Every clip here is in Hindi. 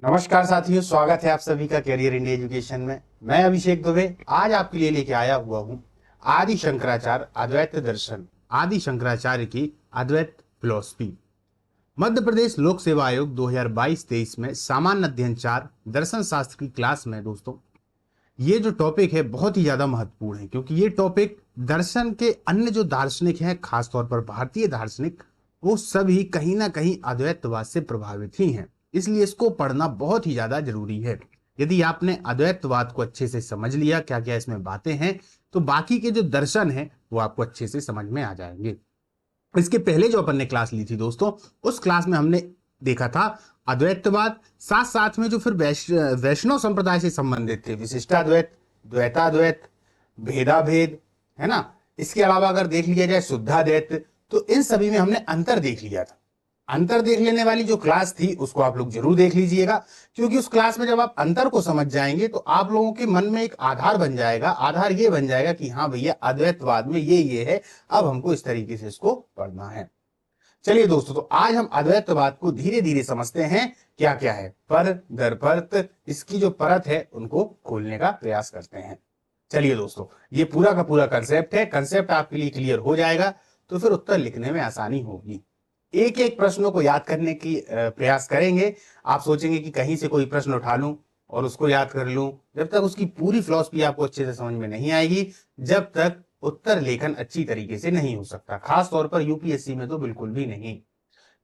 नमस्कार साथियों, स्वागत है आप सभी का कैरियर इंडिया एजुकेशन में। मैं अभिषेक दुबे आज आपके लिए लेके आया हुआ हूं आदि शंकराचार्य अद्वैत दर्शन, आदि शंकराचार्य की अद्वैत फिलॉसफी। मध्य प्रदेश लोक सेवा आयोग 2022-23 में सामान्य अध्ययन 4 दर्शन शास्त्र की क्लास में दोस्तों ये जो टॉपिक है बहुत ही ज्यादा महत्वपूर्ण है, क्योंकि ये टॉपिक दर्शन के अन्य जो दार्शनिक हैं, खासतौर पर भारतीय दार्शनिक, वो सभी कहीं ना कहीं अद्वैतवाद से प्रभावित ही हैं। इसलिए इसको पढ़ना बहुत ही ज्यादा जरूरी है। यदि आपने अद्वैतवाद को अच्छे से समझ लिया, क्या क्या इसमें बातें हैं, तो बाकी के जो दर्शन हैं वो आपको अच्छे से समझ में आ जाएंगे। इसके पहले जो अपन ने क्लास ली थी दोस्तों, उस क्लास में हमने देखा था अद्वैतवाद, साथ साथ में जो फिर वैष्णव संप्रदाय से संबंधित थे, विशिष्टाद्वैत, द्वैताद्वैत, भेदाभेद, है ना। इसके अलावा अगर देख लिया जाए शुद्धाद्वैत, तो इन सभी में हमने अंतर देख लिया था। अंतर देख लेने वाली जो क्लास थी उसको आप लोग जरूर देख लीजिएगा, क्योंकि उस क्लास में जब आप अंतर को समझ जाएंगे तो आप लोगों के मन में एक आधार बन जाएगा। आधार ये बन जाएगा कि हाँ भैया, अद्वैतवाद में ये है, अब हमको इस तरीके से इसको पढ़ना है। चलिए दोस्तों, तो आज हम अद्वैतवाद को धीरे धीरे समझते हैं। क्या क्या है, पर दर परत इसकी जो परत है उनको खोलने का प्रयास करते हैं। चलिए दोस्तों, ये पूरा का पूरा कंसेप्ट है। कंसेप्ट आपके लिए क्लियर हो जाएगा तो फिर उत्तर लिखने में आसानी होगी। एक एक प्रश्नों को याद करने की प्रयास करेंगे। आप सोचेंगे कि कहीं से कोई प्रश्न उठा लूं और उसको याद कर लूं, जब तक उसकी पूरी फिलॉसफी आपको अच्छे से समझ में नहीं आएगी, जब तक उत्तर लेखन अच्छी तरीके से नहीं हो सकता। खास तौर पर यूपीएससी में तो बिल्कुल भी नहीं,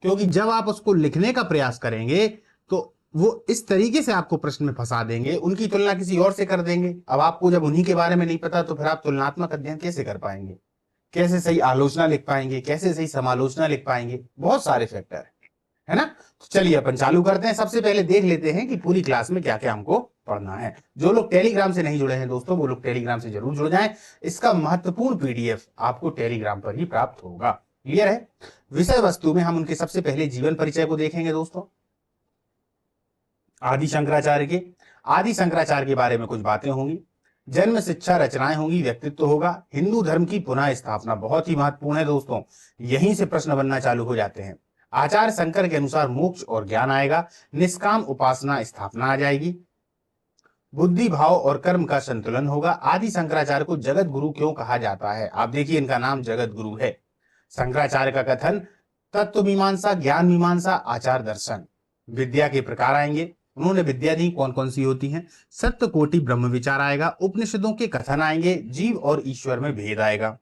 क्योंकि जब आप उसको लिखने का प्रयास करेंगे तो वो इस तरीके से आपको प्रश्न में फंसा देंगे, उनकी तुलना किसी और से कर देंगे। अब आपको जब उन्हीं के बारे में नहीं पता तो फिर आप तुलनात्मक अध्ययन कैसे कर पाएंगे, कैसे सही आलोचना लिख पाएंगे, कैसे सही समालोचना लिख पाएंगे। बहुत सारे फैक्टर है ना। तो चलिए अपन चालू करते हैं। सबसे पहले देख लेते हैं कि पूरी क्लास में क्या क्या हमको पढ़ना है। जो लोग टेलीग्राम से नहीं जुड़े हैं दोस्तों, वो लोग टेलीग्राम से जरूर जुड़ जाएं। इसका महत्वपूर्ण पीडीएफ आपको टेलीग्राम पर ही प्राप्त होगा। क्लियर है। विषय वस्तु में हम उनके सबसे पहले जीवन परिचय को देखेंगे दोस्तों। आदि शंकराचार्य के बारे में कुछ बातें होंगी। जन्म, शिक्षा, रचनाएं होंगी, व्यक्तित्व होगा। हिंदू धर्म की पुनः स्थापना बहुत ही महत्वपूर्ण है दोस्तों, यहीं से प्रश्न बनना चालू हो जाते हैं। आचार्य शंकर के अनुसार मोक्ष और ज्ञान आएगा। निष्काम उपासना स्थापना आ जाएगी। बुद्धि, भाव और कर्म का संतुलन होगा। आदि शंकराचार्य को जगत गुरु क्यों कहा जाता है? आप देखिए, इनका नाम जगत गुरु है। शंकराचार्य का कथन, तत्व मीमांसा, ज्ञान मीमांसा, आचार दर्शन। विद्या के प्रकार आएंगे, उन्होंने विद्या दी, कौन कौन सी होती हैं। सत्य कोटि ब्रह्म विचार आएगा। उपनिषदों के कथन आएंगे। जीव और ईश्वर में भेद आएगा।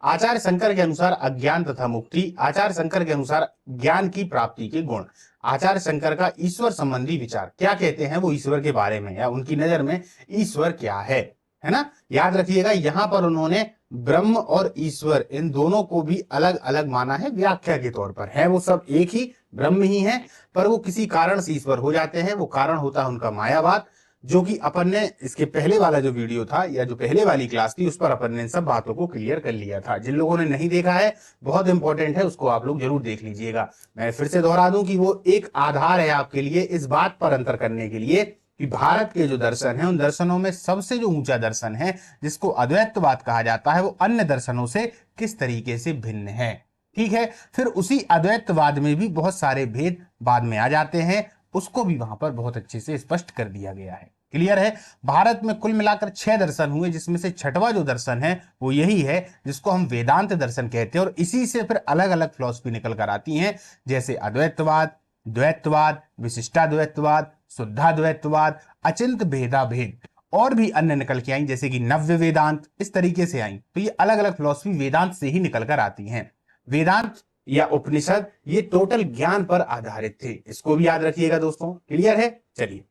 आचार्य शंकर के अनुसार अज्ञान तथा मुक्ति। आचार्य शंकर के अनुसार ज्ञान की प्राप्ति के गुण। आचार्य शंकर का ईश्वर संबंधी विचार, क्या कहते हैं वो ईश्वर के बारे में, या उनकी नजर में ईश्वर क्या है ना। याद रखिएगा, यहां पर उन्होंने ब्रह्म और ईश्वर इन दोनों को भी अलग अलग माना है व्याख्या के तौर पर। है वो सब एक ही, ब्रह्म ही है, पर वो किसी कारण से ईश्वर हो जाते हैं। वो कारण होता है उनका मायावाद, जो कि अपन ने इसके पहले वाला जो वीडियो था या जो पहले वाली क्लास थी उस पर अपन ने इन सब बातों को क्लियर कर लिया था। जिन लोगों ने नहीं देखा है, बहुत इंपॉर्टेंट है, उसको आप लोग जरूर देख लीजिएगा। मैं फिर से दोहरा दूं कि वो एक आधार है आपके लिए इस बात पर अंतर करने के लिए कि भारत के जो दर्शन है, उन दर्शनों में सबसे जो ऊंचा दर्शन है, जिसको अद्वैतवाद कहा जाता है, वो अन्य दर्शनों से किस तरीके से भिन्न है। ठीक है। फिर उसी अद्वैतवाद में भी बहुत सारे भेद बाद में आ जाते हैं, उसको भी वहां पर बहुत अच्छे से स्पष्ट कर दिया गया है। क्लियर है। भारत में कुल मिलाकर 6 दर्शन हुए, जिसमें से छठवां जो दर्शन है वो यही है, जिसको हम वेदांत दर्शन कहते हैं। और इसी से फिर अलग अलग फिलॉसफी निकल कर आती हैं, जैसे अद्वैतवाद, द्वैतवाद, विशिष्टाद्वैतवाद, शुद्धाद्वैतवाद, अचिंत भेदाभेद, और भी अन्य निकल के आई, जैसे कि नव्य वेदांत, इस तरीके से आई। तो ये अलग अलग फिलॉसफी वेदांत से ही निकल कर आती हैं। वेदांत या उपनिषद ये टोटल ज्ञान पर आधारित थे, इसको भी याद रखिएगा दोस्तों। क्लियर है। चलिए,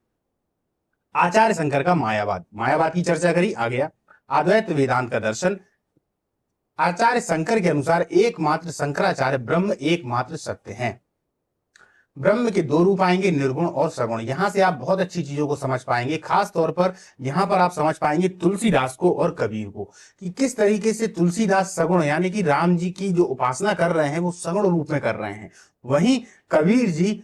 आचार्य शंकर का मायावाद, मायावाद की चर्चा करी, आ गया। अद्वैत वेदांत का दर्शन, आचार्य शंकर के अनुसार एकमात्र शंकराचार्य ब्रह्म एकमात्र सत्य हैं। ब्रह्म के 2 रूप आएंगे, निर्गुण और सगुण। यहां से आप बहुत अच्छी चीजों को समझ पाएंगे। खास तौर पर यहां पर आप समझ पाएंगे तुलसीदास को और कबीर को, कि किस तरीके से तुलसीदास सगुण यानी कि राम जी की जो उपासना कर रहे हैं वो सगुण रूप में कर रहे हैं, वहीं कबीर जी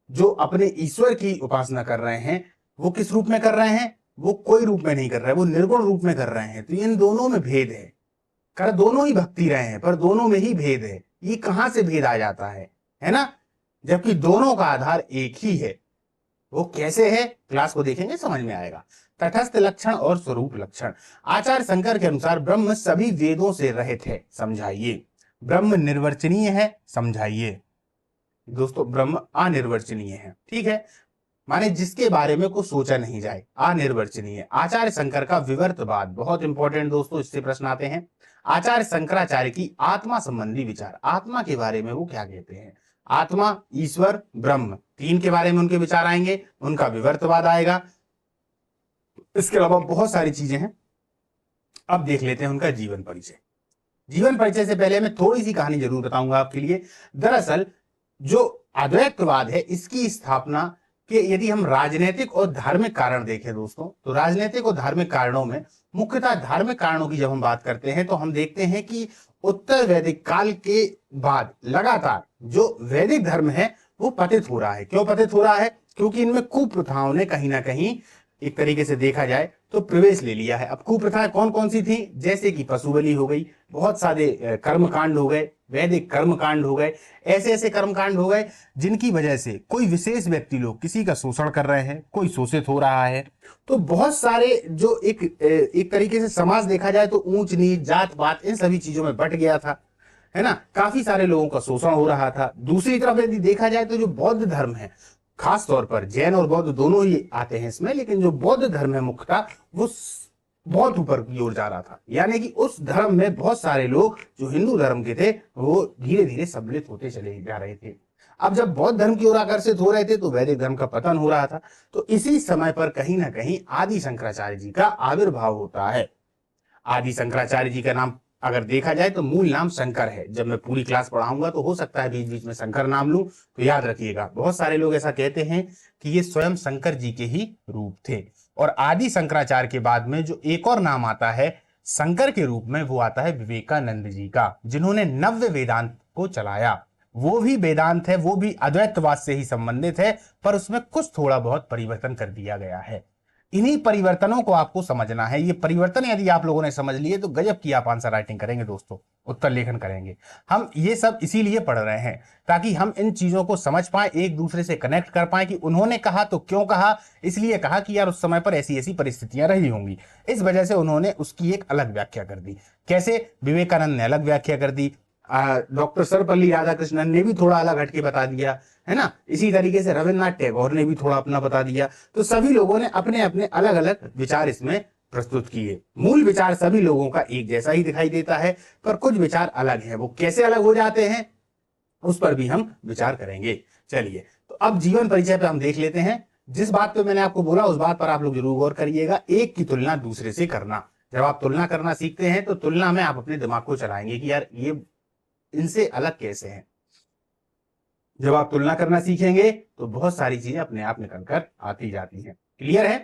जो अपने ईश्वर की उपासना कर रहे हैं वो किस रूप में कर रहे हैं, वो कोई रूप में नहीं कर रहे, वो निर्गुण रूप में कर रहे हैं। तो इन दोनों में भेद है। कर दोनों ही भक्ति रहे हैं, पर दोनों में ही भेद है। ये कहां से भेद आ जाता है ना, जबकि दोनों का आधार एक ही है। वो कैसे है, क्लास को देखेंगे समझ में आएगा। तटस्थ लक्षण और स्वरूप लक्षण। आचार्य शंकर के अनुसार ब्रह्म सभी वेदों से रहित है, समझाइए। ब्रह्म निर्वचनीय है, समझाइए। दोस्तों ब्रह्म अनिर्वचनीय है, ठीक है, माने जिसके बारे में कुछ सोचा नहीं जाए, अनिर्वचनीय। आचार्य शंकर का विवर्तवाद बहुत इंपॉर्टेंट दोस्तों, इससे प्रश्न आते हैं। आचार्य शंकराचार्य की आत्मा संबंधी विचार, आत्मा के बारे में वो क्या कहते हैं। आत्मा, ईश्वर, ब्रह्म, तीन के बारे में उनके विचार आएंगे, उनका विवर्तवाद आएगा। इसके अलावा बहुत सारी चीजें हैं। अब देख लेते हैं उनका जीवन परिचय। जीवन परिचय से पहले मैं थोड़ी सी कहानी जरूर बताऊंगा आपके लिए। दरअसल जो अद्वैतवाद है, इसकी स्थापना के यदि हम राजनीतिक और धार्मिक कारण देखें दोस्तों, तो राजनीतिक और धार्मिक कारणों में, मुख्यतः धार्मिक कारणों की जब हम बात करते हैं तो हम देखते हैं कि उत्तर वैदिक काल के बाद लगातार जो वैदिक धर्म है वो पतित हो रहा है। क्यों पतित हो रहा है? क्योंकि इनमें कुप्रथाओं ने कहीं ना कहीं एक तरीके से देखा जाए तो प्रवेश ले लिया है। अब कुप्रथाएं कौन कौन सी थी? जैसे कि पशु बलि हो गई, बहुत सारे कर्मकांड हो गए, वैदिक कर्मकांड हो गए, ऐसे ऐसे कर्मकांड हो गए जिनकी वजह से कोई विशेष व्यक्ति लोग किसी का शोषण कर रहे हैं, कोई शोषित हो रहा है। तो बहुत सारे जो एक तरीके से समाज देखा जाए तो ऊंच नीच, जात पात, इन सभी चीजों में बट गया था, है ना। काफी सारे लोगों का शोषण हो रहा था। दूसरी तरफ यदि देखा जाए तो जो बौद्ध धर्म है, खास तौर पर जैन और बौद्ध दोनों ही आते हैं इसमें, लेकिन जो बौद्ध धर्म है मुख्यतः वो बहुत ऊपर की ओर जा रहा था। यानी कि उस धर्म में बहुत सारे लोग जो हिंदू धर्म के थे वो धीरे धीरे सम्मिलित होते चले जा रहे थे। अब जब बौद्ध धर्म की ओर आकर्षित हो रहे थे तो वैदिक धर्म का पतन हो रहा था। तो इसी समय पर कहीं ना कहीं आदि शंकराचार्य जी का आविर्भाव होता है। आदि शंकराचार्य जी का नाम अगर देखा जाए तो मूल नाम शंकर है। जब मैं पूरी क्लास पढ़ाऊंगा तो हो सकता है बीच बीच में शंकर नाम लूं, तो याद रखिएगा। बहुत सारे लोग ऐसा कहते हैं कि ये स्वयं शंकर जी के ही रूप थे। और आदि शंकराचार्य के बाद में जो एक और नाम आता है शंकर के रूप में, वो आता है विवेकानंद जी का, जिन्होंने नव्य वेदांत को चलाया। वो भी वेदांत है, वो भी अद्वैतवाद से ही संबंधित है, पर उसमें कुछ थोड़ा बहुत परिवर्तन कर दिया गया है। इन्हीं परिवर्तनों को आपको समझना है। ये परिवर्तन यदि आप लोगों ने समझ लिए तो गजब की आप आंसर राइटिंग करेंगे दोस्तों, उत्तर लेखन करेंगे। हम ये सब इसीलिए पढ़ रहे हैं ताकि हम इन चीजों को समझ पाए, एक दूसरे से कनेक्ट कर पाए कि उन्होंने कहा तो क्यों कहा। इसलिए कहा कि यार उस समय पर ऐसी ऐसी परिस्थितियां रही होंगी, इस वजह से उन्होंने उसकी एक अलग व्याख्या कर दी। कैसे? विवेकानंद ने अलग व्याख्या कर दी, डॉक्टर सर्वपल्ली राधाकृष्णन ने भी थोड़ा अलग हटके बता दिया, है ना। इसी तरीके से रविन्द्रनाथ टैगोर ने भी थोड़ा अपना बता दिया। तो सभी लोगों ने अपने अपने अलग अलग विचार इसमें प्रस्तुत किए। मूल विचार सभी लोगों का एक जैसा ही दिखाई देता है, पर कुछ विचार अलग है। वो कैसे अलग हो जाते हैं उस पर भी हम विचार करेंगे। चलिए, तो अब जीवन परिचय पे हम देख लेते हैं। जिस बात पे मैंने आपको बोला उस बात पर आप लोग जरूर गौर करिएगा। एक की तुलना दूसरे से करना। जब आप तुलना करना सीखते हैं तो तुलना में आप अपने दिमाग को चलाएंगे कि यार ये इनसे अलग कैसे हैं। जब आप तुलना करना सीखेंगे तो बहुत सारी चीजें अपने आप निकल कर आती जाती हैं। क्लियर है?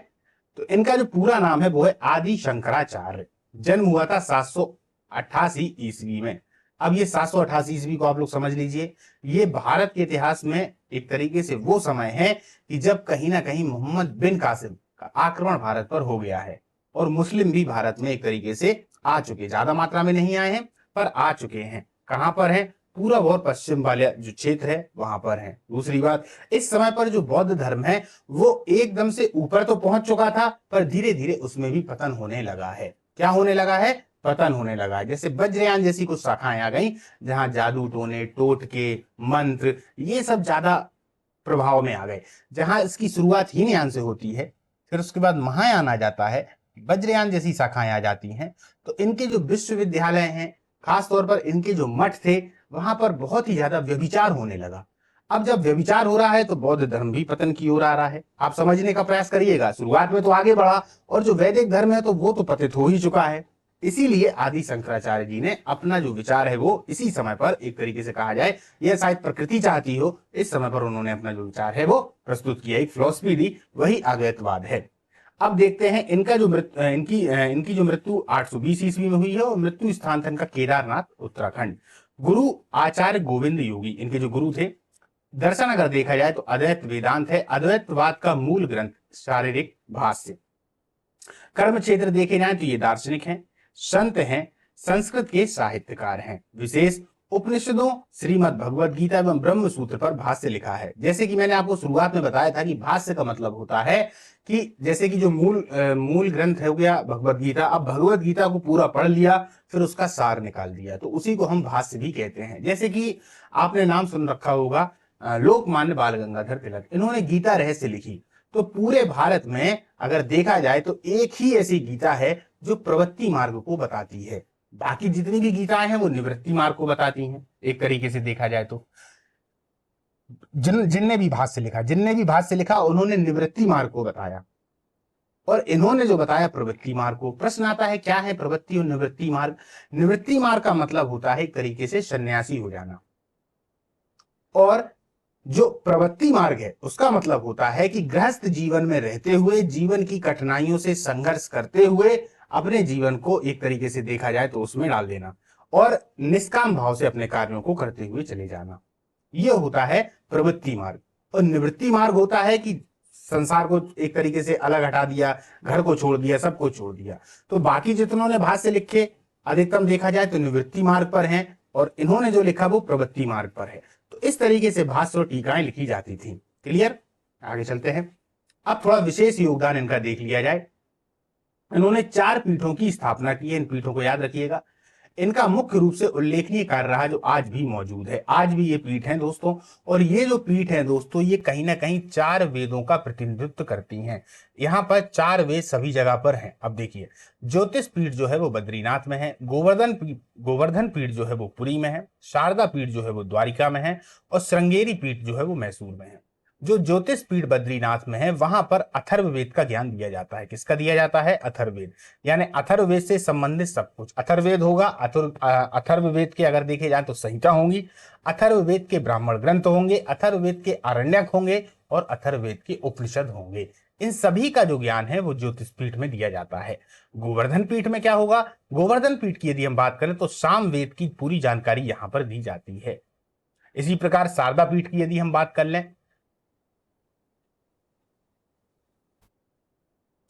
तो इनका जो पूरा नाम है वो है आदि शंकराचार्य। जन्म हुआ था 788 ईस्वी में। अब ये 788 ईस्वी को आप लोग समझ लीजिए, ये भारत के इतिहास में एक तरीके से वो समय है कि जब कहीं ना कहीं मोहम्मद बिन कासिम का आक्रमण भारत पर हो गया है और मुस्लिम भी भारत में एक तरीके से आ चुके, ज्यादा मात्रा में नहीं आए हैं पर आ चुके हैं। कहां पर है? पूरब और पश्चिम वाले जो क्षेत्र है वहां पर है। दूसरी बात, इस समय पर जो बौद्ध धर्म है वो एकदम से ऊपर तो पहुंच चुका था, पर धीरे धीरे उसमें भी पतन होने लगा है। क्या होने लगा है? पतन होने लगा है। जैसे वज्रयान जैसी कुछ शाखाएं आ गई जहां जादू टोने, टोटके, मंत्र, ये सब ज्यादा प्रभाव में आ गए। जहां इसकी शुरुआत हीनयान से होती है, फिर उसके बाद महायान आ जाता है, वज्रयान जैसी शाखाएं आ जाती हैं। तो इनके जो विश्वविद्यालय हैं, खास तौर पर इनके जो मठ थे, वहां पर बहुत ही ज्यादा व्यभिचार होने लगा। अब जब व्यभिचार हो रहा है तो बौद्ध धर्म भी पतन की ओर आ रहा है। आप समझने का प्रयास करिएगा। शुरुआत में तो आगे बढ़ा और जो वैदिक धर्म है तो वो तो पतित हो ही चुका है। इसीलिए आदि शंकराचार्य जी ने अपना जो विचार है वो इसी समय पर, एक तरीके से कहा जाए यह शायद प्रकृति चाहती हो, इस समय पर उन्होंने अपना जो विचार है वो प्रस्तुत किया, एक फिलॉसफी दी, वही अद्वैतवाद है। अब देखते हैं इनका जो इनकी जो मृत्यु 820 ईस्वी में हुई है और मृत्यु स्थान था इनका केदारनाथ, उत्तराखंड। गुरु आचार्य गोविंद योगी इनके जो गुरु थे। दर्शन अगर देखा जाए तो अद्वैत वेदांत है, अद्वैतवाद का मूल ग्रंथ शारीरिक भाष्य। कर्म क्षेत्र देखे जाए तो ये दार्शनिक हैं, संत हैं, संस्कृत के साहित्यकार हैं। विशेष उपनिषदों, श्रीमद् भगवद गीता एवं ब्रह्म सूत्र पर भाष्य लिखा है। जैसे कि मैंने आपको शुरुआत में बताया था कि भाष्य का मतलब होता है कि जैसे कि जो मूल ग्रंथ हो गया भगवद गीता, अब भगवद गीता को पूरा पढ़ लिया, फिर उसका सार निकाल दिया, तो उसी को हम भाष्य भी कहते हैं। जैसे कि आपने नाम सुन रखा होगा लोकमान्य बाल गंगाधर तिलक, इन्होंने गीता रहस्य लिखी। तो पूरे भारत में अगर देखा जाए तो एक ही ऐसी गीता है जो प्रवृत्ति मार्ग को बताती है, बाकी जितनी भी गीताएं हैं वो निवृत्ति मार्ग को बताती हैं। एक तरीके से देखा जाए तो जिनने भी भाष्य लिखा उन्होंने निवृत्ति मार्ग को बताया, और इन्होंने जो बताया प्रवृत्ति मार्ग को। प्रश्न आता है क्या है प्रवृत्ति और निवृत्ति मार्ग? निवृत्ति मार्ग का मतलब होता है एक तरीके से सन्यासी हो जाना, और जो प्रवृत्ति मार्ग है उसका मतलब होता है कि गृहस्थ जीवन में रहते हुए, जीवन की कठिनाइयों से संघर्ष करते हुए अपने जीवन को एक तरीके से देखा जाए तो उसमें डाल देना, और निष्काम भाव से अपने कार्यों को करते हुए चले जाना। यह होता है प्रवृत्ति मार्ग। और निवृत्ति मार्ग होता है कि संसार को एक तरीके से अलग हटा दिया, घर को छोड़ दिया, सबको छोड़ दिया। तो बाकी जितनों ने भाष्य लिखे अधिकतम देखा जाए तो निवृत्ति मार्ग पर हैं, और इन्होंने जो लिखा वो प्रवृत्ति मार्ग पर है। तो इस तरीके से भाष्य और टीकाएं लिखी जाती थी। क्लियर? आगे चलते हैं। अब थोड़ा विशेष योगदान इनका देख लिया जाए। इन्होंने 4 पीठों की स्थापना की है। इन पीठों को याद रखिएगा। इनका मुख्य रूप से उल्लेखनीय कार्य रहा जो आज भी मौजूद है। आज भी ये पीठ हैं दोस्तों, और ये जो पीठ है दोस्तों ये कहीं ना कहीं 4 वेदों का प्रतिनिधित्व करती हैं। यहाँ पर 4 वेद सभी जगह पर हैं। अब देखिए, ज्योतिष पीठ जो है वो बद्रीनाथ में है, गोवर्धन पीठ जो है वो पुरी में है, शारदा पीठ जो है वो द्वारिका में है, और श्रृंगेरी पीठ जो है वो मैसूर में है। जो ज्योतिष पीठ बद्रीनाथ में है वहां पर अथर्ववेद का ज्ञान दिया जाता है। किसका दिया जाता है? अथर्ववेद, यानी अथर्ववेद से संबंधित सब कुछ। अथर्ववेद होगा, अथर्ववेद के अगर देखे जाए तो संहिता होंगी, अथर्ववेद के ब्राह्मण ग्रंथ होंगे, अथर्ववेद के आरण्यक होंगे, और अथर्ववेद के उपनिषद होंगे। इन सभी का जो ज्ञान है वो ज्योतिष पीठ में दिया जाता है। गोवर्धन पीठ में क्या होगा? गोवर्धन पीठ की यदि हम बात करें तो सामवेद की पूरी जानकारी यहां पर दी जाती है। इसी प्रकार शारदा पीठ की यदि हम बात कर लें,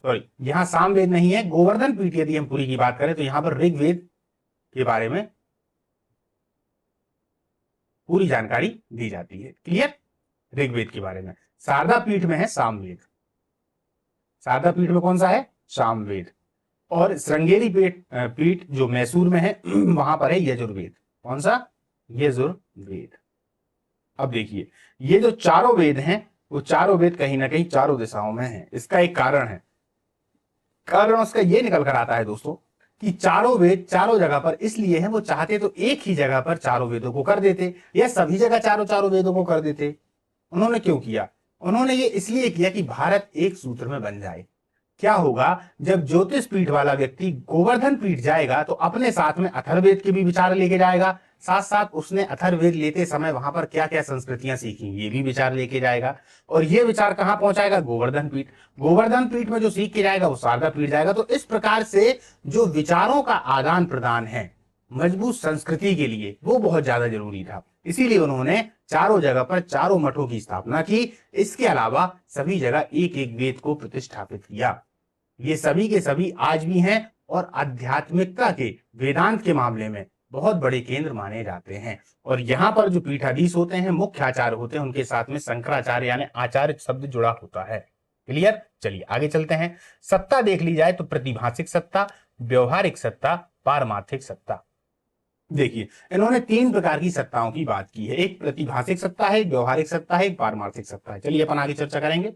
सॉरी यहां सामवेद नहीं है, गोवर्धन पीठ यदि हम पूरी की बात करें तो यहां पर ऋग्वेद के बारे में पूरी जानकारी दी जाती है। क्लियर? ऋग्वेद के बारे में। शारदा पीठ में है सामवेद। शारदा पीठ में कौन सा है? सामवेद। और श्रृंगेरी पीठ जो मैसूर में है वहां पर है यजुर्वेद। कौन सा? यजुर्वेद। अब देखिए, ये जो चारों वेद हैं वो चारों वेद कहीं ना कहीं चारों दिशाओं में हैं। इसका एक कारण है। कारण उसका ये निकल कर आता है दोस्तों कि चारों वेद चारों जगह पर इसलिए हैं, वो चाहते तो एक ही जगह पर चारों वेदों को कर देते, या सभी जगह चारों वेदों को कर देते। उन्होंने क्यों किया? उन्होंने ये इसलिए किया कि भारत एक सूत्र में बन जाए। क्या होगा? जब ज्योतिष पीठ वाला व्यक्ति गोवर्धन पीठ जाएगा तो अपने साथ में अथर्ववेद के भी विचार लेके जाएगा, साथ साथ उसने अथर्ववेद लेते समय वहां पर क्या क्या संस्कृतियां सीखी ये भी विचार लेके जाएगा, और ये विचार कहां पहुंचाएगा? गोवर्धन पीठ। गोवर्धन पीठ में जो सीख के जाएगा वो शारदा पीठ जाएगा। तो इस प्रकार से जो विचारों का आदान प्रदान है मजबूत संस्कृति के लिए वो बहुत ज्यादा जरूरी था। इसीलिए उन्होंने चारों जगह पर चारों मठों की स्थापना की। इसके अलावा सभी जगह एक एक वेद को प्रतिष्ठापित किया। ये सभी के सभी आज भी हैं, और आध्यात्मिकता के, वेदांत के मामले में बहुत बड़े केंद्र माने जाते हैं। और यहाँ पर जो पीठाधीश होते हैं, मुख्य आचार्य होते हैं, उनके साथ में शंकराचार्य यानी आचार्य शब्द जुड़ा होता है। क्लियर? चलिए आगे चलते हैं। सत्ता देख ली जाए तो प्रतिभाषिक सत्ता, व्यवहारिक सत्ता, पारमार्थिक सत्ता। देखिए, इन्होंने 3 प्रकार की सत्ताओं की बात की है। एक प्रतिभाषिक सत्ता है, एक व्यवहारिक सत्ता है, एक पारमार्थिक सत्ता है। चलिए अपन आगे चर्चा करेंगे।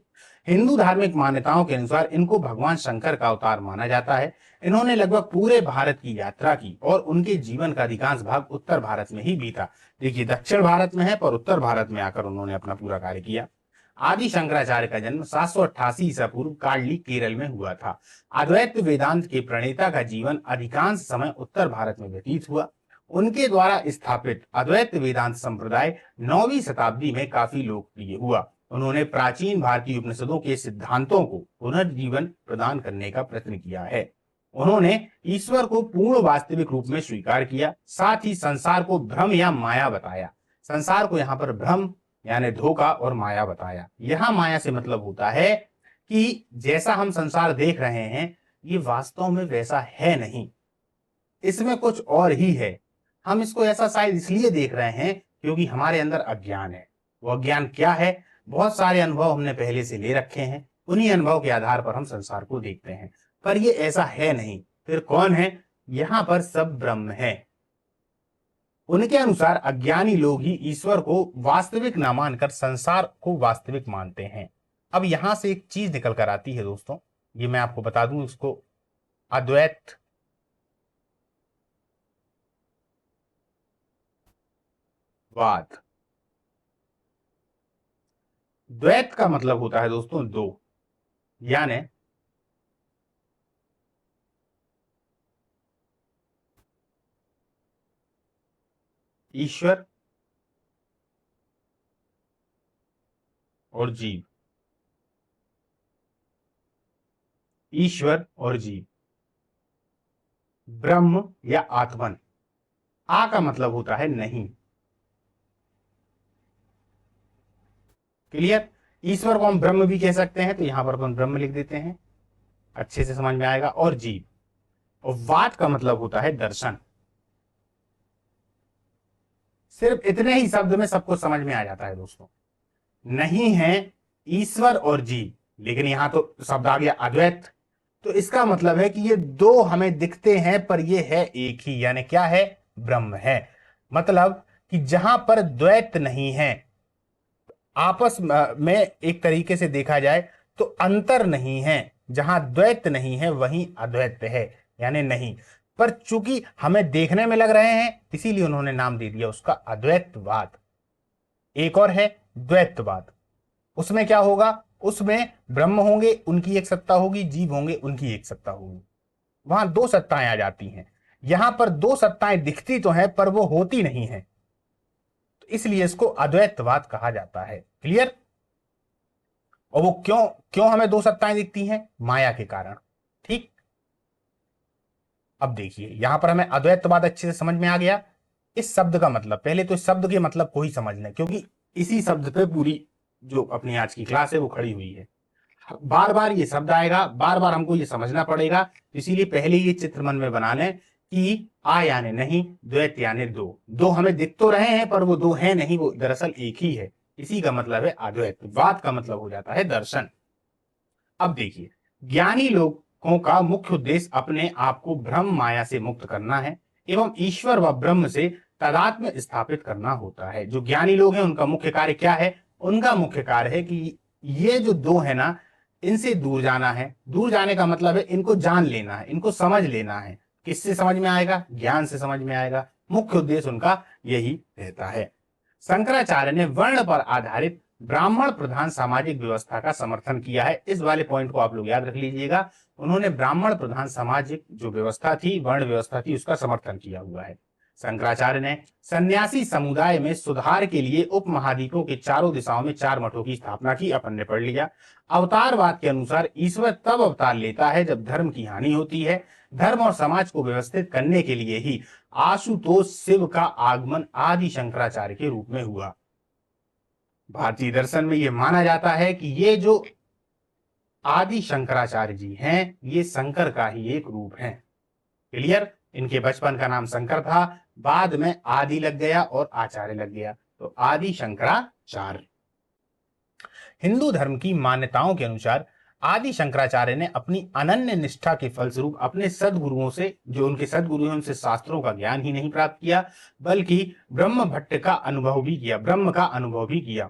हिंदू धार्मिक मान्यताओं के अनुसार इनको भगवान शंकर का अवतार माना जाता है। इन्होंने लगभग पूरे भारत की यात्रा की, और उनके जीवन का अधिकांश भाग उत्तर भारत में ही बीता। देखिए, दक्षिण भारत में है पर उत्तर भारत में आकर उन्होंने अपना पूरा कार्य किया। आदि शंकराचार्य का जन्म 788 ईसा पूर्व काल्डी केरल में हुआ था। अद्वैत वेदांत के प्रणेता का जीवन अधिकांश समय उत्तर भारत में व्यतीत हुआ। उनके द्वारा स्थापित अद्वैत वेदांत संप्रदाय 9वीं शताब्दी में काफी लोकप्रिय हुआ। उन्होंने प्राचीन भारतीय उपनिषदों के सिद्धांतों को पुनर्जीवन प्रदान करने का प्रयत्न किया है। उन्होंने ईश्वर को पूर्ण वास्तविक रूप में स्वीकार किया, साथ ही संसार को भ्रम या माया बताया। संसार को यहाँ पर भ्रम यानी धोखा और माया बताया। यहाँ माया से मतलब होता है कि जैसा हम संसार देख रहे हैं ये वास्तव में वैसा है नहीं, इसमें कुछ और ही है। हम इसको ऐसा शायद इसलिए देख रहे हैं क्योंकि हमारे अंदर अज्ञान है। वो अज्ञान क्या है? बहुत सारे अनुभव हमने पहले से ले रखे हैं, उन्हीं अनुभव के आधार पर हम संसार को देखते हैं, पर ये ऐसा है नहीं। फिर कौन है? यहाँ पर सब ब्रह्म है। उनके अनुसार अज्ञानी लोग ही ईश्वर को वास्तविक ना मानकर संसार को वास्तविक मानते हैं। अब यहां से एक चीज निकल कर आती है दोस्तों, ये मैं आपको बता दूं, इसको अद्वैत वाद। द्वैत का मतलब होता है दोस्तों दो, यानी ईश्वर और जीव। ईश्वर और जीव, ब्रह्म या आत्मन। आ का मतलब होता है नहीं। क्लियर? ईश्वर को हम ब्रह्म भी कह सकते हैं, तो यहां पर अपन ब्रह्म लिख देते हैं, अच्छे से समझ में आएगा। और जीव। और वाद का मतलब होता है दर्शन। सिर्फ इतने ही शब्द में सबको समझ में आ जाता है दोस्तों। नहीं है ईश्वर और जीव, लेकिन यहां तो शब्द आ गया अद्वैत, तो इसका मतलब है कि ये दो हमें दिखते हैं पर ये है एक ही, यानी क्या है? ब्रह्म है। मतलब कि जहां पर द्वैत नहीं है, आपस में एक तरीके से देखा जाए तो अंतर नहीं है। जहां द्वैत नहीं है वहीं अद्वैत है, यानी नहीं। पर चूंकि हमें देखने में लग रहे हैं, इसीलिए उन्होंने नाम दे दिया उसका अद्वैतवाद। एक और है द्वैतवाद। उसमें क्या होगा? उसमें ब्रह्म होंगे, उनकी एक सत्ता होगी, जीव होंगे, उनकी एक सत्ता होगी। वहां दो सत्ताएं आ जाती हैं। यहां पर दो सत्ताएं दिखती तो हैं पर वो होती नहीं है, तो इसलिए इसको अद्वैतवाद कहा जाता है। क्लियर? और वो क्यों क्यों हमें दो सत्ताएं दिखती हैं? माया के कारण। ठीक। अब देखिए यहां पर हमें अद्वैतवाद अच्छे से समझ में आ गया। इस शब्द का मतलब, पहले तो इस शब्द के मतलब को ही समझ लें, क्योंकि इसी शब्द पे पूरी जो अपनी आज की क्लास है वो खड़ी हुई है। बार बार ये शब्द आएगा, बार बार हमको ये समझना पड़ेगा, इसीलिए पहले ये चित्र मन में बना लें कि आ यानी नहीं, द्वैत यानी दो। दो हमें दिख तो रहे हैं पर वो दो है नहीं, वो दरअसल एक ही है। इसी का मतलब है अद्वैत। वाद का मतलब हो जाता है दर्शन। अब देखिए, ज्ञानी लोगों का मुख्य उद्देश्य अपने आप को भ्रम माया से मुक्त करना है एवं ईश्वर व ब्रह्म से तादात्म्य स्थापित करना होता है। जो ज्ञानी लोग हैं उनका मुख्य कार्य क्या है? उनका मुख्य कार्य है कि ये जो दो है ना, इनसे दूर जाना है। दूर जाने का मतलब है इनको जान लेना है, इनको समझ लेना है। किससे समझ में आएगा? ज्ञान से समझ में आएगा। मुख्य उद्देश्य उनका यही रहता है। शंकराचार्य ने वर्ण पर आधारित ब्राह्मण प्रधान सामाजिक व्यवस्था का समर्थन किया है। इस वाले पॉइंट को आप लोग याद रख लीजिएगा। उन्होंने ब्राह्मण प्रधान सामाजिक जो व्यवस्था थी, वर्ण व्यवस्था थी, उसका समर्थन किया हुआ है। शंकराचार्य ने सन्यासी समुदाय में सुधार के लिए उपमहाद्वीपों के चारों दिशाओं में 4 मठों की स्थापना की। अपन ने पढ़ लिया। अवतारवाद के अनुसार ईश्वर तब अवतार लेता है जब धर्म की हानि होती है। धर्म और समाज को व्यवस्थित करने के लिए ही आशुतोष शिव का आगमन आदि शंकराचार्य के रूप में हुआ। भारतीय दर्शन में यह माना जाता है कि ये जो आदि शंकराचार्य जी हैं, ये शंकर का ही एक रूप है। क्लियर? इनके बचपन का नाम शंकर था, बाद में आदि लग गया और आचार्य लग गया, तो आदि शंकराचार्य। हिंदू धर्म की मान्यताओं के अनुसार आदि शंकराचार्य ने अपनी अनन्य निष्ठा के फलस्वरूप अपने सदगुरुओं से, जो उनके सदगुरु हैं, उनसे शास्त्रों का ज्ञान ही नहीं प्राप्त किया, बल्कि ब्रह्म भट्ट का अनुभव भी किया, ब्रह्म का अनुभव भी किया।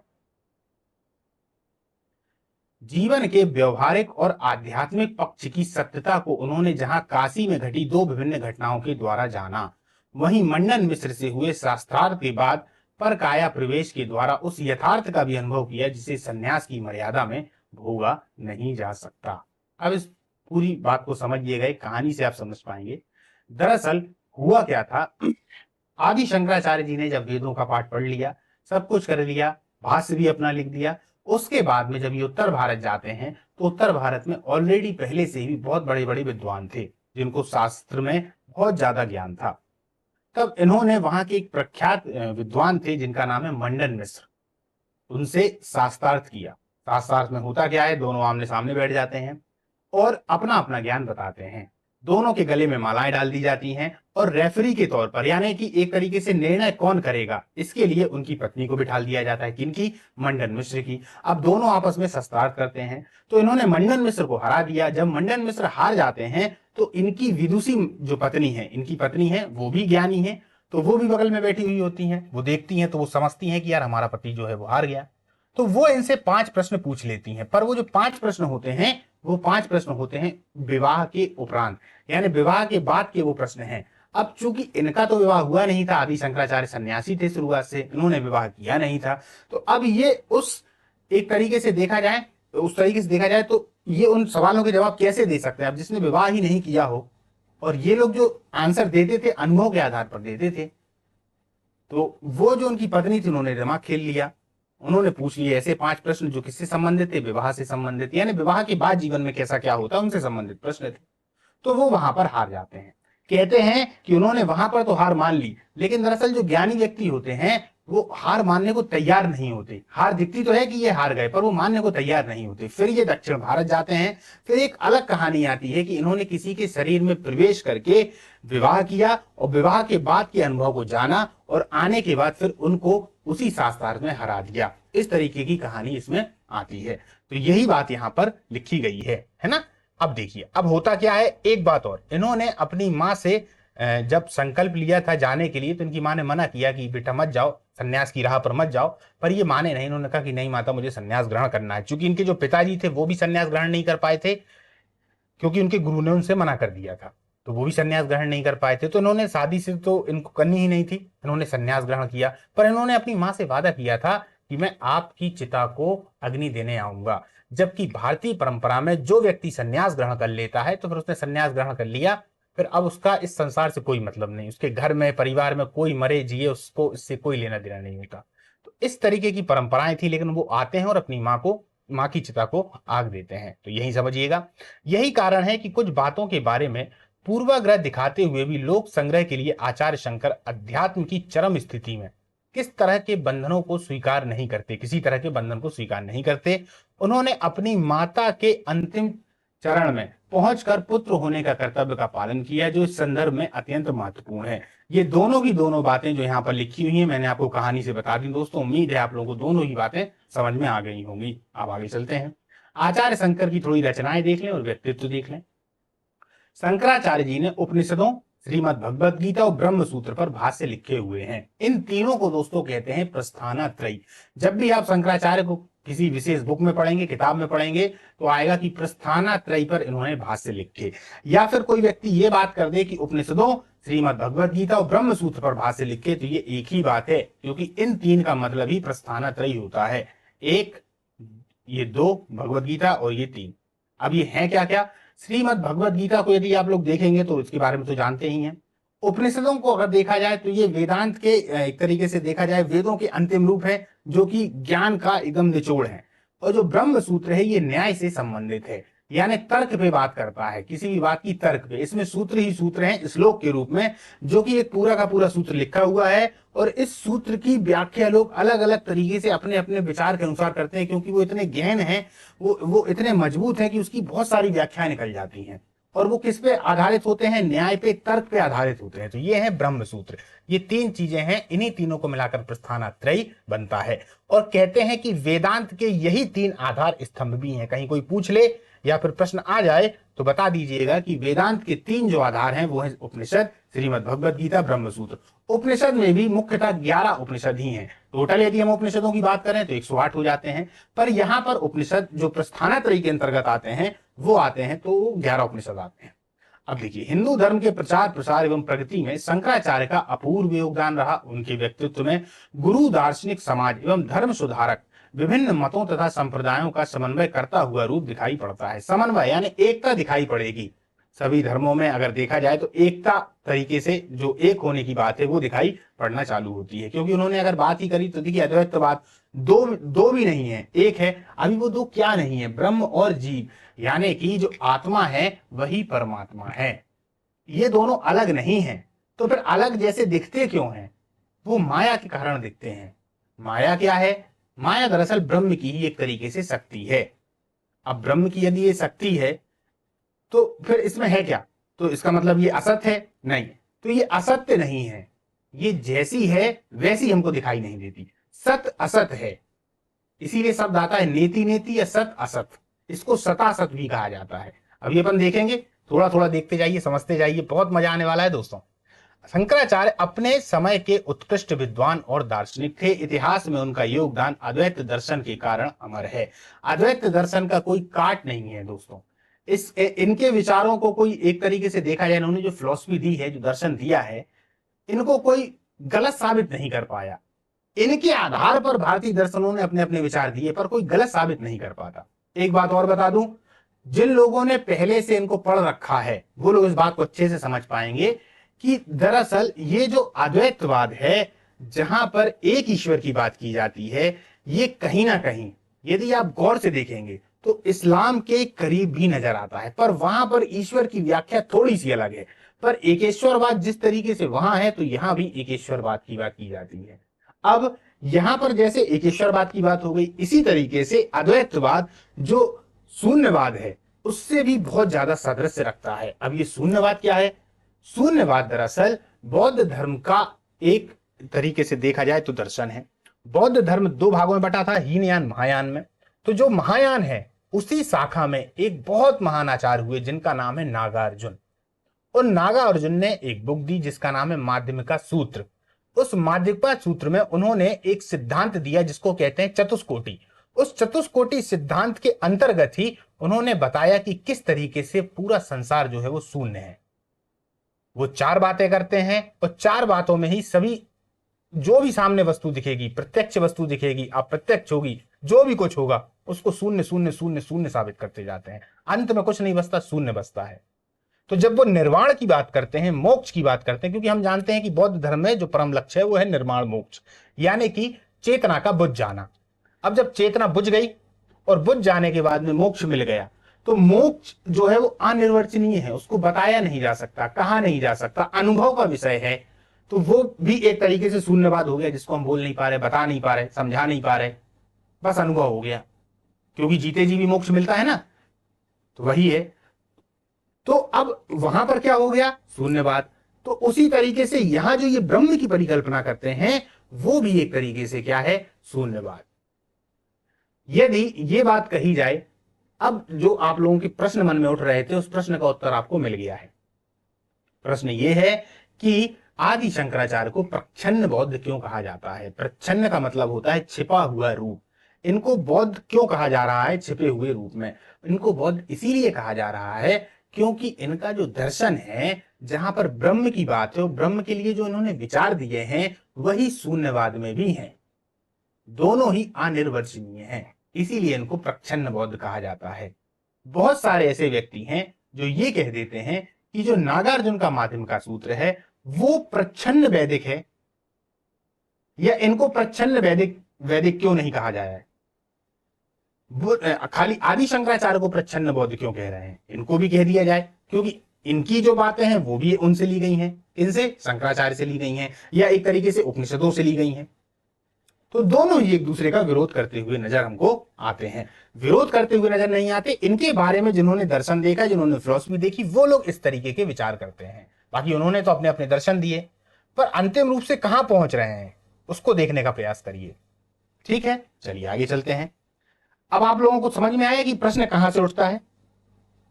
जीवन के व्यवहारिक और आध्यात्मिक पक्ष की सत्यता को उन्होंने जहां काशी में घटी 2 विभिन्न घटनाओं के द्वारा जाना, वहीं मंडन मिश्र से हुए शास्त्रार्थ के बाद पर काया प्रवेश के द्वारा उस यथार्थ का भी अनुभव किया जिसे सन्यास की मर्यादा में भोगा नहीं जा सकता। अब इस पूरी बात को समझिएगा, एक कहानी से आप समझ पाएंगे। दरअसल हुआ क्या था, आदि शंकराचार्य जी ने जब वेदों का पाठ पढ़ लिया, सब कुछ कर लिया, भाष्य भी अपना लिख दिया, उसके बाद में जब ये उत्तर भारत जाते हैं तो उत्तर भारत में ऑलरेडी पहले से ही बहुत बड़े बड़े विद्वान थे जिनको शास्त्र में बहुत ज्यादा ज्ञान था। तब इन्होंने वहां के एक प्रख्यात विद्वान थे जिनका नाम है मंडन मिश्र, उनसे शास्त्रार्थ किया। शास्त्रार्थ में होता क्या है, दोनों आमने सामने बैठ जाते हैं और अपना अपना ज्ञान बताते हैं। दोनों के गले में मालाएं डाल दी जाती हैं और रेफरी के तौर पर, यानी कि एक तरीके से निर्णय कौन करेगा, इसके लिए उनकी पत्नी को बिठा दिया जाता है। किनकी? मंडन मिश्र की। अब दोनों आपस में शस्त्रार्थ करते हैं, तो इन्होंने मंडन मिश्र को हरा दिया। जब मंडन मिश्र हार जाते हैं तो इनकी विदुषी जो पत्नी है, इनकी पत्नी है, वो भी ज्ञानी है, तो वो भी बगल में बैठी हुई होती हैं। वो देखती हैं तो वो समझती हैं कि यार हमारा पति जो है वो हार गया। तो वो इनसे 5 प्रश्न पूछ लेती हैं, पर वो जो 5 प्रश्न होते हैं वो 5 प्रश्न होते हैं विवाह के उपरांत, यानी विवाह के बाद के वो प्रश्न हैं। अब चूंकि इनका तो विवाह हुआ नहीं था, आदि शंकराचार्य सन्यासी थे शुरुआत से, इन्होंने विवाह किया नहीं था, तो अब ये उस एक तरीके से देखा जाए, उस तरीके से देखा जाए तो ये उन सवालों के जवाब कैसे दे सकते हैं अब जिसने विवाह ही नहीं किया हो। और ये लोग जो आंसर देते थे अनुभव के आधार पर देते थे। तो वो जो उनकी पत्नी थी उन्होंने दिमाग खेल लिया, उन्होंने पूछ लिए ऐसे 5 प्रश्न जो किससे संबंधित थे? विवाह से संबंधित, यानी विवाह के बाद जीवन में कैसा क्या होता है उनसे संबंधित प्रश्न थे। तो वो वहां पर हार जाते हैं। कहते हैं कि उन्होंने वहां पर तो हार मान ली, लेकिन दरअसल जो ज्ञानी व्यक्ति होते हैं वो हार मानने को तैयार नहीं होते। हार दिखती तो है कि ये हार गए, पर वो मानने को तैयार नहीं होते। फिर ये दक्षिण भारत जाते हैं। फिर एक अलग कहानी आती है कि इन्होंने किसी के शरीर में प्रवेश करके विवाह किया और विवाह के बाद के अनुभव को जाना और आने के बाद फिर उनको उसी शास्त्रार्थ में हरा दिया। इस तरीके की कहानी इसमें आती है। तो यही बात यहाँ पर लिखी गई है ना। अब देखिए अब होता क्या है, एक बात और, इन्होंने अपनी माँ से जब संकल्प लिया था जाने के लिए तो इनकी माँ ने मना किया कि बेटा मत जाओ, सन्यास की राह पर मत जाओ, पर ये माने नहीं। इन्होंने कहा कि नहीं माता, मुझे सन्यास ग्रहण करना है। चूंकि इनके जो पिताजी थे वो भी सन्यास ग्रहण नहीं कर पाए थे, क्योंकि उनके गुरु ने उनसे मना कर दिया था, तो वो भी सन्यास ग्रहण नहीं कर पाए थे। तो इन्होंने शादी से तो इनको करनी ही नहीं थी, इन्होंने सन्यास ग्रहण किया। पर इन्होंने अपनी माँ से वादा किया था कि मैं आपकी चिता को अग्नि देने आऊंगा। जबकि भारतीय परंपरा में जो व्यक्ति सन्यास ग्रहण कर लेता है तो फिर उसने सन्यास ग्रहण कर लिया, फिर अब उसका इस संसार से कोई मतलब नहीं, उसके घर में परिवार में कोई मरे जिए उसको इससे कोई लेना देना नहीं होता। तो इस तरीके की परंपराएं थी, लेकिन वो आते हैं और अपनी माँ की चिता को आग देते हैं। तो यही समझिएगा, यही कारण है कि कुछ बातों के बारे में पूर्वाग्रह दिखाते हुए भी लोक संग्रह के लिए आचार्य शंकर अध्यात्म की चरम स्थिति में किस तरह के बंधनों को स्वीकार नहीं करते, किसी तरह के बंधन को स्वीकार नहीं करते। उन्होंने अपनी माता के अंतिम चरण में पहुंचकर पुत्र होने का कर्तव्य का पालन किया, जो इस संदर्भ में अत्यंत महत्वपूर्ण है। ये दोनों की दोनों बातें जो यहाँ पर लिखी हुई हैं मैंने आपको कहानी से बता दी दोस्तों। उम्मीद है आप लोगों को दोनों ही बातें समझ में आ गई होंगी। अब आगे चलते हैं, आचार्य शंकर की थोड़ी रचनाएं देख लें और व्यक्तित्व देख लें। शंकराचार्य जी ने उपनिषदों, श्रीमद् भगवत गीता और ब्रह्म सूत्र पर भाष्य लिखे हुए हैं। इन तीनों को दोस्तों कहते हैं प्रस्थानत्रयी। जब भी आप शंकराचार्य को किसी विशेष बुक में पढ़ेंगे, किताब में पढ़ेंगे, तो आएगा कि प्रस्थानत्रयी पर इन्होंने भाष्य लिखे। या फिर कोई व्यक्ति ये बात कर दे कि उपनिषदों, श्रीमद् भगवत गीता और ब्रह्म सूत्र पर भाष्य लिखे, तो ये एक ही बात है, क्योंकि इन तीन का मतलब ही प्रस्थानत्रयी होता है। एक, ये दो भगवत गीता और ये तीन। अब ये है क्या क्या? श्रीमद् भगवत गीता को यदि आप लोग देखेंगे तो इसके बारे में तो जानते ही हैं। उपनिषदों को अगर देखा जाए तो ये वेदांत के एक तरीके से देखा जाए वेदों के अंतिम रूप है, जो कि ज्ञान का एकदम निचोड़ है। और जो ब्रह्म सूत्र है ये न्याय से संबंधित है, यानी तर्क पे बात करता है, किसी भी बात की तर्क पे। इसमें सूत्र ही सूत्र हैं श्लोक के रूप में, जो कि एक पूरा का पूरा सूत्र लिखा हुआ है। और इस सूत्र की व्याख्या लोग अलग अलग तरीके से अपने अपने विचार के अनुसार करते हैं, क्योंकि वो इतने गहन हैं, वो इतने मजबूत हैं कि उसकी बहुत सारी व्याख्याएं निकल जाती हैं। और वो किस पे आधारित होते हैं? न्याय पे, तर्क पे आधारित होते हैं। तो ये है ब्रह्म सूत्र। ये तीन चीजें हैं, इन्हीं तीनों को मिलाकर प्रस्थानत्रयी बनता है। और कहते हैं कि वेदांत के यही तीन आधार स्तंभ भी हैं। कहीं कोई पूछ ले या फिर प्रश्न आ जाए तो बता दीजिएगा कि वेदांत के तीन जो आधार हैं वो है उपनिषद, श्रीमद् भगवत गीता, ब्रह्म सूत्र। उपनिषद में भी मुख्यतः 11 उपनिषद ही हैं। टोटल यदि हम उपनिषदों की बात करें तो 108 हो जाते हैं, पर यहाँ पर उपनिषद जो प्रस्थानत्रयी के अंतर्गत आते हैं वो आते हैं तो 11 उपनिषद आते हैं। अब देखिए, हिंदू धर्म के प्रचार प्रसार एवं प्रगति में शंकराचार्य का अपूर्व योगदान रहा। उनके व्यक्तित्व में गुरु, दार्शनिक, समाज एवं धर्म सुधारक, विभिन्न मतों तथा संप्रदायों का समन्वय करता हुआ रूप दिखाई पड़ता है। समन्वय यानी एकता दिखाई पड़ेगी। सभी धर्मों में अगर देखा जाए तो एकता तरीके से जो एक होने की बात है वो दिखाई पड़ना चालू होती है, क्योंकि उन्होंने अगर बात ही करी तो देखिए अद्वैतवाद दो भी नहीं है, एक है। अभी वो दो क्या नहीं है? ब्रह्म और जीव, यानी कि जो आत्मा है वही परमात्मा है। ये दोनों अलग नहीं है। तो फिर अलग जैसे दिखते क्यों हैं? वो माया के कारण दिखते हैं। माया क्या है? माया दरअसल ब्रह्म की ही एक तरीके से शक्ति है। अब ब्रह्म की यदि ये शक्ति है तो फिर इसमें है क्या? तो इसका मतलब ये असत्य है? नहीं, तो ये असत्य नहीं है, ये जैसी है वैसी हमको दिखाई नहीं देती, सत असत है। इसीलिए शब्द आता है नेति नेति या सत असत, इसको सतासत भी कहा जाता है। अभी अपन देखेंगे, थोड़ा थोड़ा देखते जाइए, समझते जाइए, बहुत मजा आने वाला है दोस्तों। शंकराचार्य अपने समय के उत्कृष्ट विद्वान और दार्शनिक थे। इतिहास में उनका योगदान अद्वैत दर्शन के कारण अमर है। अद्वैत दर्शन का कोई काट नहीं है दोस्तों। इनके विचारों को कोई एक तरीके से देखा जाए, इन्होंने जो फिलॉसफी दी है, जो दर्शन दिया है, इनको कोई गलत साबित नहीं कर पाया। इनके आधार पर भारतीय दर्शनों ने अपने अपने विचार दिए, पर कोई गलत साबित नहीं कर पाता। एक बात और बता दूं, जिन लोगों ने पहले से इनको पढ़ रखा है वो लोग इस बात को अच्छे से समझ पाएंगे कि दरअसल ये जो अद्वैतवाद है, जहां पर एक ईश्वर की बात की जाती है, ये कहीं ना कहीं यदि आप गौर से देखेंगे तो इस्लाम के करीब भी नजर आता है, पर वहां पर ईश्वर की व्याख्या थोड़ी सी अलग है। पर एकेश्वरवाद जिस तरीके से वहां है, तो यहां भी एकेश्वरवाद की बात की जाती है। अब यहां पर जैसे एकेश्वरवाद की बात हो गई, इसी तरीके से अद्वैतवाद जो शून्यवाद है उससे भी बहुत ज्यादा सादृश्य रखता है। अब ये शून्यवाद क्या है? शून्यवाद दरअसल बौद्ध धर्म का एक तरीके से देखा जाए तो दर्शन है। बौद्ध धर्म दो भागों में बटा था, हीनयान महायान में। तो जो महायान है उसी शाखा में एक बहुत महान आचार्य हुए जिनका नाम है नागार्जुन। उन नागार्जुन ने एक बुक दी जिसका नाम है माध्यमिका सूत्र। उस माध्यमिका सूत्र में उन्होंने एक सिद्धांत दिया जिसको कहते हैं चतुष्कोटि। उस चतुष्कोटि सिद्धांत के अंतर्गत ही उन्होंने बताया कि किस तरीके से पूरा संसार जो है वो शून्य है। वो चार बातें करते हैं और चार बातों में ही सभी जो भी सामने वस्तु दिखेगी, प्रत्यक्ष वस्तु दिखेगी, अप्रत्यक्ष होगी, जो भी कुछ होगा उसको शून्य शून्य शून्य शून्य साबित करते जाते हैं। अंत में कुछ नहीं बचता, शून्य बचता है। तो जब वो निर्वाण की बात करते हैं, मोक्ष की बात करते हैं, क्योंकि हम जानते हैं कि बौद्ध धर्म में जो परम लक्ष्य है वो है निर्वाण मोक्ष, यानी कि चेतना का बुझ जाना। अब जब चेतना बुझ गई और बुझ जाने के बाद में मोक्ष मिल गया, तो मोक्ष जो है वो अनिर्वचनीय है, उसको बताया नहीं जा सकता, कहा नहीं जा सकता, अनुभव का विषय है। तो वो भी एक तरीके से शून्यवाद हो गया, जिसको हम बोल नहीं पा रहे, बता नहीं पा रहे, समझा नहीं पा रहे, बस अनुभव हो गया। क्योंकि जीते जी भी मोक्ष मिलता है ना, तो वही है। तो अब वहां पर क्या हो गया? शून्यवाद। तो उसी तरीके से यहां जो ये ब्रह्म की परिकल्पना करते हैं वो भी एक तरीके से क्या है? शून्यवाद। यदि ये बात कही जाए, अब जो आप लोगों के प्रश्न मन में उठ रहे थे उस प्रश्न का उत्तर आपको मिल गया है। प्रश्न ये है कि आदि शंकराचार्य को प्रच्छन्न बौद्ध क्यों कहा जाता है? प्रच्छन्न का मतलब होता है छिपा हुआ रूप। इनको बौद्ध क्यों कहा जा रहा है? छिपे हुए रूप में। इनको बौद्ध इसीलिए कहा जा रहा है क्योंकि इनका जो दर्शन है, जहां पर ब्रह्म की बात है, ब्रह्म के लिए जो इन्होंने विचार दिए हैं वही शून्यवाद में भी हैं। दोनों ही अनिर्वचनीय हैं, इसीलिए इनको प्रच्छन्न बौद्ध कहा जाता है। बहुत सारे ऐसे व्यक्ति हैं जो ये कह देते हैं कि जो नागार्जुन का माध्यमिका सूत्र है वो प्रच्छन्न वैदिक है, या इनको प्रच्छन्न वैदिक क्यों नहीं कहा जाए? खाली आदि शंकराचार्य को प्रच्छन्न बौद्ध क्यों कह रहे हैं? इनको भी कह दिया जाए, क्योंकि इनकी जो बातें हैं वो भी उनसे ली गई हैं, इनसे शंकराचार्य से ली गई हैं, या एक तरीके से उपनिषदों से ली गई हैं। तो दोनों ही एक दूसरे का विरोध करते हुए नजर हमको आते हैं। विरोध करते हुए नजर नहीं आते, इनके बारे में जिन्होंने दर्शन देखा, जिन्होंने फिलॉसफी देखी, वो लोग इस तरीके के विचार करते हैं। बाकी उन्होंने तो अपने अपने दर्शन दिए, पर अंतिम रूप से कहां पहुंच रहे हैं उसको देखने का प्रयास करिए। ठीक है, चलिए आगे चलते हैं। अब आप लोगों को समझ में आया कि प्रश्न कहां से उठता है।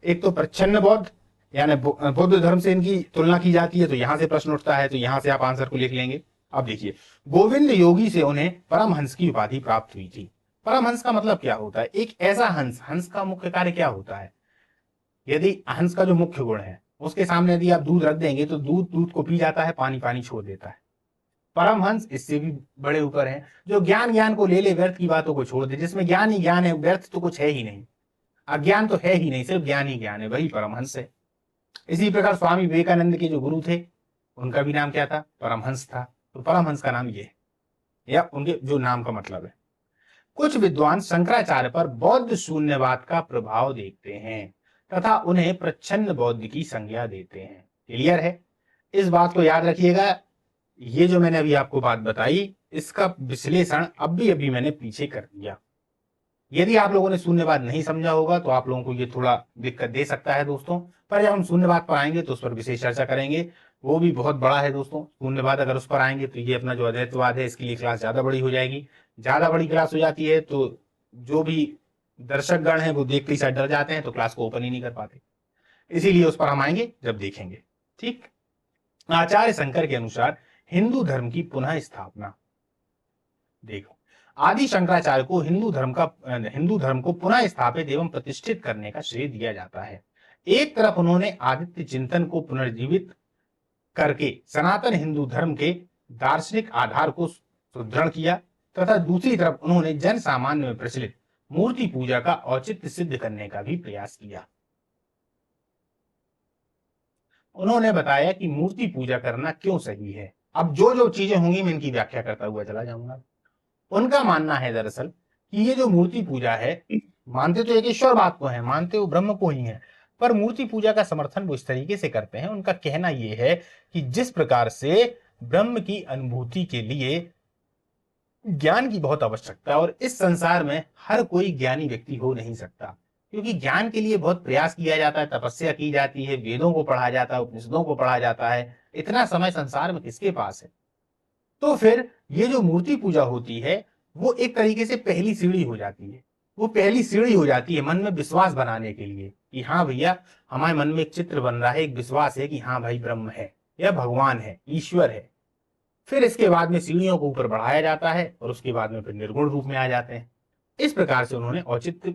एक तो प्रच्छन्न बौद्ध, यानी बौद्ध धर्म से इनकी तुलना की जाती है, तो यहां से प्रश्न उठता है, तो यहां से आप आंसर को लिख लेंगे। अब देखिए, गोविंद योगी से उन्हें परमहंस की उपाधि प्राप्त हुई थी। परमहंस का मतलब क्या होता है? एक ऐसा हंस, हंस का मुख्य कार्य क्या होता है? यदि हंस का जो मुख्य गुण है उसके सामने यदि आप दूध रख देंगे तो दूध को पी जाता है, पानी पानी छोड़ देता है। परमहंस इससे भी बड़े ऊपर हैं, जो ज्ञान को ले ले, व्यर्थ की बातों को छोड़ दे, जिसमें ज्ञान ही ज्ञान है, व्यर्थ तो कुछ है ही नहीं, अज्ञान तो है ही नहीं, सिर्फ ज्ञान ही ज्ञान है, वही परमहंस है। इसी प्रकार स्वामी विवेकानंद के जो गुरु थे उनका भी नाम क्या था? परमहंस था। तो परमहंस का नाम ये है, या उनके जो नाम का मतलब है। कुछ विद्वान शंकराचार्य पर बौद्ध शून्यवाद का प्रभाव देखते हैं तथा उन्हें प्रच्छन्न बौद्ध की संज्ञा देते हैं। क्लियर है? इस बात को याद रखिएगा। ये जो मैंने अभी आपको बात बताई, इसका विश्लेषण अभी मैंने पीछे कर दिया। यदि आप लोगों ने शून्यवाद नहीं समझा होगा तो आप लोगों को ये थोड़ा दिक्कत दे सकता है दोस्तों, पर जब हम शून्यवाद पर आएंगे तो उस पर विशेष चर्चा करेंगे। वो भी बहुत बड़ा है दोस्तों शून्यवाद, अगर उस पर आएंगे तो ये अपना जो अद्वैतवाद है इसके लिए क्लास ज्यादा बड़ी हो जाएगी। ज्यादा बड़ी क्लास हो जाती है तो जो भी दर्शकगण हैं वो देख के शायद डर जाते हैं, तो क्लास को ओपन ही नहीं कर पाते। इसीलिए उस पर हम आएंगे जब देखेंगे। ठीक। आचार्य शंकर के अनुसार हिंदू धर्म की पुनः स्थापना, देखो आदि शंकराचार्य को हिंदू धर्म को पुनः स्थापित एवं प्रतिष्ठित करने का श्रेय दिया जाता है। एक तरफ उन्होंने आदित्य चिंतन को पुनर्जीवित करके सनातन हिंदू धर्म के दार्शनिक आधार को सुदृढ़ किया, तथा दूसरी तरफ उन्होंने जन सामान्य में प्रचलित मूर्ति पूजा का औचित्य सिद्ध करने का भी प्रयास किया। उन्होंने बताया कि मूर्ति पूजा करना क्यों सही है। अब जो जो चीजें होंगी मैं इनकी व्याख्या करता हुआ चला जाऊंगा। उनका मानना है दरअसल कि ये जो मूर्ति पूजा है, मानते तो एक ईश्वर बात को है, मानते वो ब्रह्म को ही है, पर मूर्ति पूजा का समर्थन वो इस तरीके से करते हैं। उनका कहना ये है कि जिस प्रकार से ब्रह्म की अनुभूति के लिए ज्ञान की बहुत आवश्यकता है और इस संसार में हर कोई ज्ञानी व्यक्ति हो नहीं सकता, क्योंकि ज्ञान के लिए बहुत प्रयास किया जाता है, तपस्या की जाती है, वेदों को पढ़ा जाता है, उपनिषदों को पढ़ा जाता है, इतना समय संसार में किसके पास है। तो फिर ये जो मूर्ति पूजा होती है वो एक तरीके से पहली सीढ़ी हो जाती है। वो पहली सीढ़ी हो जाती है मन में विश्वास बनाने के लिए कि हाँ भैया हमारे मन में एक चित्र बन रहा है, एक विश्वास है कि हाँ भाई ब्रह्म है या भगवान है, ईश्वर है। फिर इसके बाद में सीढ़ियों को ऊपर बढ़ाया जाता है और उसके बाद में फिर निर्गुण रूप में आ जाते हैं। इस प्रकार से उन्होंने औचित्य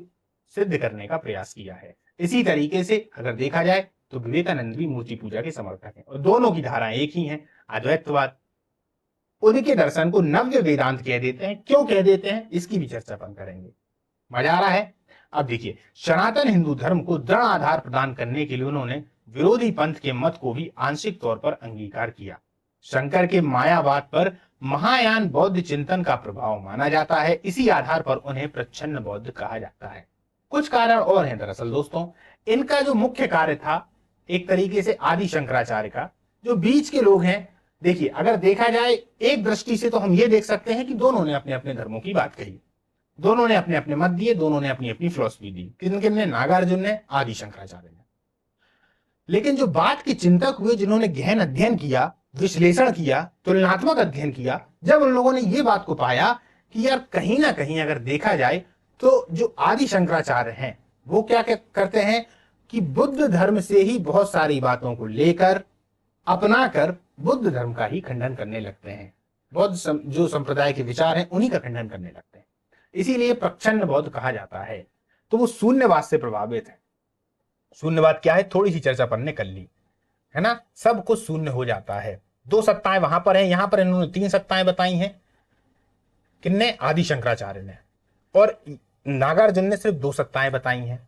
सिद्ध करने का प्रयास किया है। इसी तरीके से अगर देखा जाए तो विवेकानंद भी मूर्ति पूजा के समर्थक हैं और दोनों की धाराएं एक ही हैं, अद्वैतवाद। उनके दर्शन को नव्य वेदांत कह देते हैं। क्यों कह देते हैं इसकी भी चर्चा अपन करेंगे। मजा आ रहा है। अब देखिए, सनातन हिंदू धर्म को दृढ़ आधार प्रदान करने के लिए उन्होंने विरोधी पंथ के मत को भी आंशिक तौर पर अंगीकार किया। शंकर के मायावाद पर महायान बौद्ध चिंतन का प्रभाव माना जाता है। इसी आधार पर उन्हें प्रच्छन्न बौद्ध कहा जाता है। कुछ कारण और हैं दरअसल दोस्तों। इनका जो मुख्य कार्य था एक तरीके से आदि शंकराचार्य का, जो बीच के लोग हैं, देखिए अगर देखा जाए एक दृष्टि से तो हम ये देख सकते हैं कि दोनों ने अपने अपने धर्मों की बात कही, दोनों ने अपने अपने मत दिए, दोनों ने अपनी अपनी फिलॉसफी दी। किन किन ने? नागार्जुन ने, आदि शंकराचार्य ने। लेकिन जो बात के चिंतक हुए, जिन्होंने गहन अध्ययन किया, विश्लेषण किया, तुलनात्मक अध्ययन किया, जब उन लोगों ने ये बात को पाया कि यार कहीं ना कहीं अगर देखा जाए तो जो आदि शंकराचार्य हैं वो क्या करते हैं कि बुद्ध धर्म से ही बहुत सारी बातों को लेकर अपनाकर बुद्ध धर्म का ही खंडन करने लगते हैं। बौद्ध जो संप्रदाय के विचार हैं उन्हीं का खंडन करने लगते हैं। इसीलिए प्रच्छन्न बौद्ध कहा जाता है। तो वो शून्यवाद से प्रभावित है। शून्यवाद क्या है, थोड़ी सी चर्चा अपन ने कर ली है ना। सब कुछ शून्य हो जाता है। दो सत्ताएं वहां पर हैं, यहां पर इन्होंने तीन सत्ताएं बताई हैं। किन्ने? आदि शंकराचार्य ने। और नागार्जुन ने सिर्फ दो सत्ताएं बताई हैं।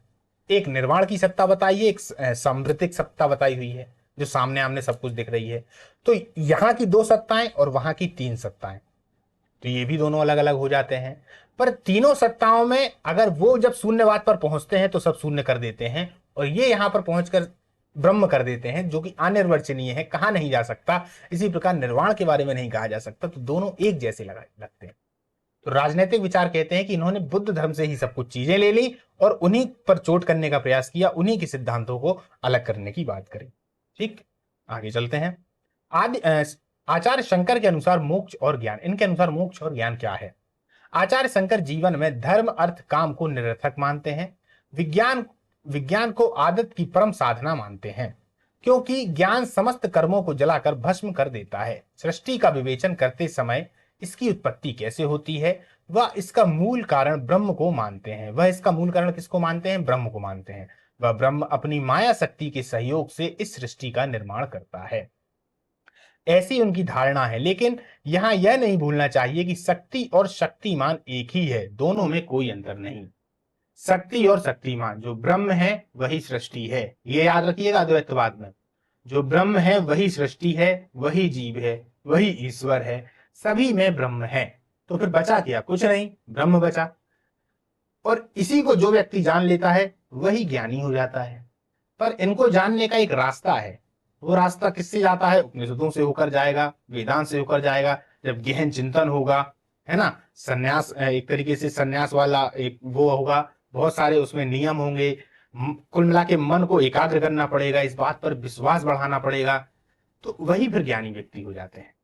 एक निर्वाण की सत्ता बताई है, एक सांवृतिक सत्ता बताई हुई है जो सामने आमने सब कुछ दिख रही है। तो यहां की दो सत्ताएं और वहां की तीन सत्ताएं, तो ये भी दोनों अलग अलग हो जाते हैं। पर तीनों सत्ताओं में अगर वो जब शून्यवाद पर पहुंचते हैं तो सब शून्य कर देते हैं, और ये यहां पर पहुंचकर ब्रह्म कर देते हैं जो कि अनिर्वचनीय है, कहा नहीं जा सकता। इसी प्रकार निर्वाण के बारे में नहीं कहा जा सकता। तो दोनों एक जैसे लगते हैं। तो राजनीतिक विचार कहते हैं कि इन्होंने बुद्ध धर्म से ही सब कुछ चीजें ले ली और उन्हीं पर चोट करने का प्रयास किया, उन्हीं के सिद्धांतों को अलग करने की बात करी। ठीक, आगे चलते हैं। आचार्य शंकर के अनुसार मोक्ष और ज्ञान, इनके अनुसार मोक्ष और ज्ञान क्या है? आचार्य शंकर जीवन में धर्म अर्थ काम को निरर्थक मानते हैं। विज्ञान को आदत की परम साधना मानते हैं, क्योंकि ज्ञान समस्त कर्मों को जलाकर भस्म कर देता है। सृष्टि का विवेचन करते समय इसकी उत्पत्ति कैसे होती है वह इसका मूल कारण ब्रह्म को मानते हैं। वह इसका मूल कारण किसको मानते हैं? ब्रह्म को मानते हैं। वह ब्रह्म अपनी माया शक्ति के सहयोग से इस सृष्टि का निर्माण करता है, ऐसी उनकी धारणा है। लेकिन यहां यह नहीं भूलना चाहिए कि शक्ति और शक्तिमान एक ही है, दोनों में कोई अंतर नहीं। शक्ति और शक्तिमान, जो ब्रह्म है वही सृष्टि है। ये याद रखिएगा अद्वैतवाद में, जो ब्रह्म है वही सृष्टि है, वही जीव है, वही ईश्वर है, सभी में ब्रह्म है। तो फिर बचा क्या? कुछ नहीं, ब्रह्म बचा। और इसी को जो व्यक्ति जान लेता है वही ज्ञानी हो जाता है। पर इनको जानने का एक रास्ता है। वो रास्ता किससे जाता है? उपनिषदों से होकर जाएगा, वेदांत से होकर जाएगा। जब गहन चिंतन होगा, है ना। सन्यास एक तरीके से सन्यास वाला एक वो होगा, बहुत सारे उसमें नियम होंगे। कुल मिला के मन को एकाग्र करना पड़ेगा, इस बात पर विश्वास बढ़ाना पड़ेगा, तो वही फिर ज्ञानी व्यक्ति हो जाते हैं।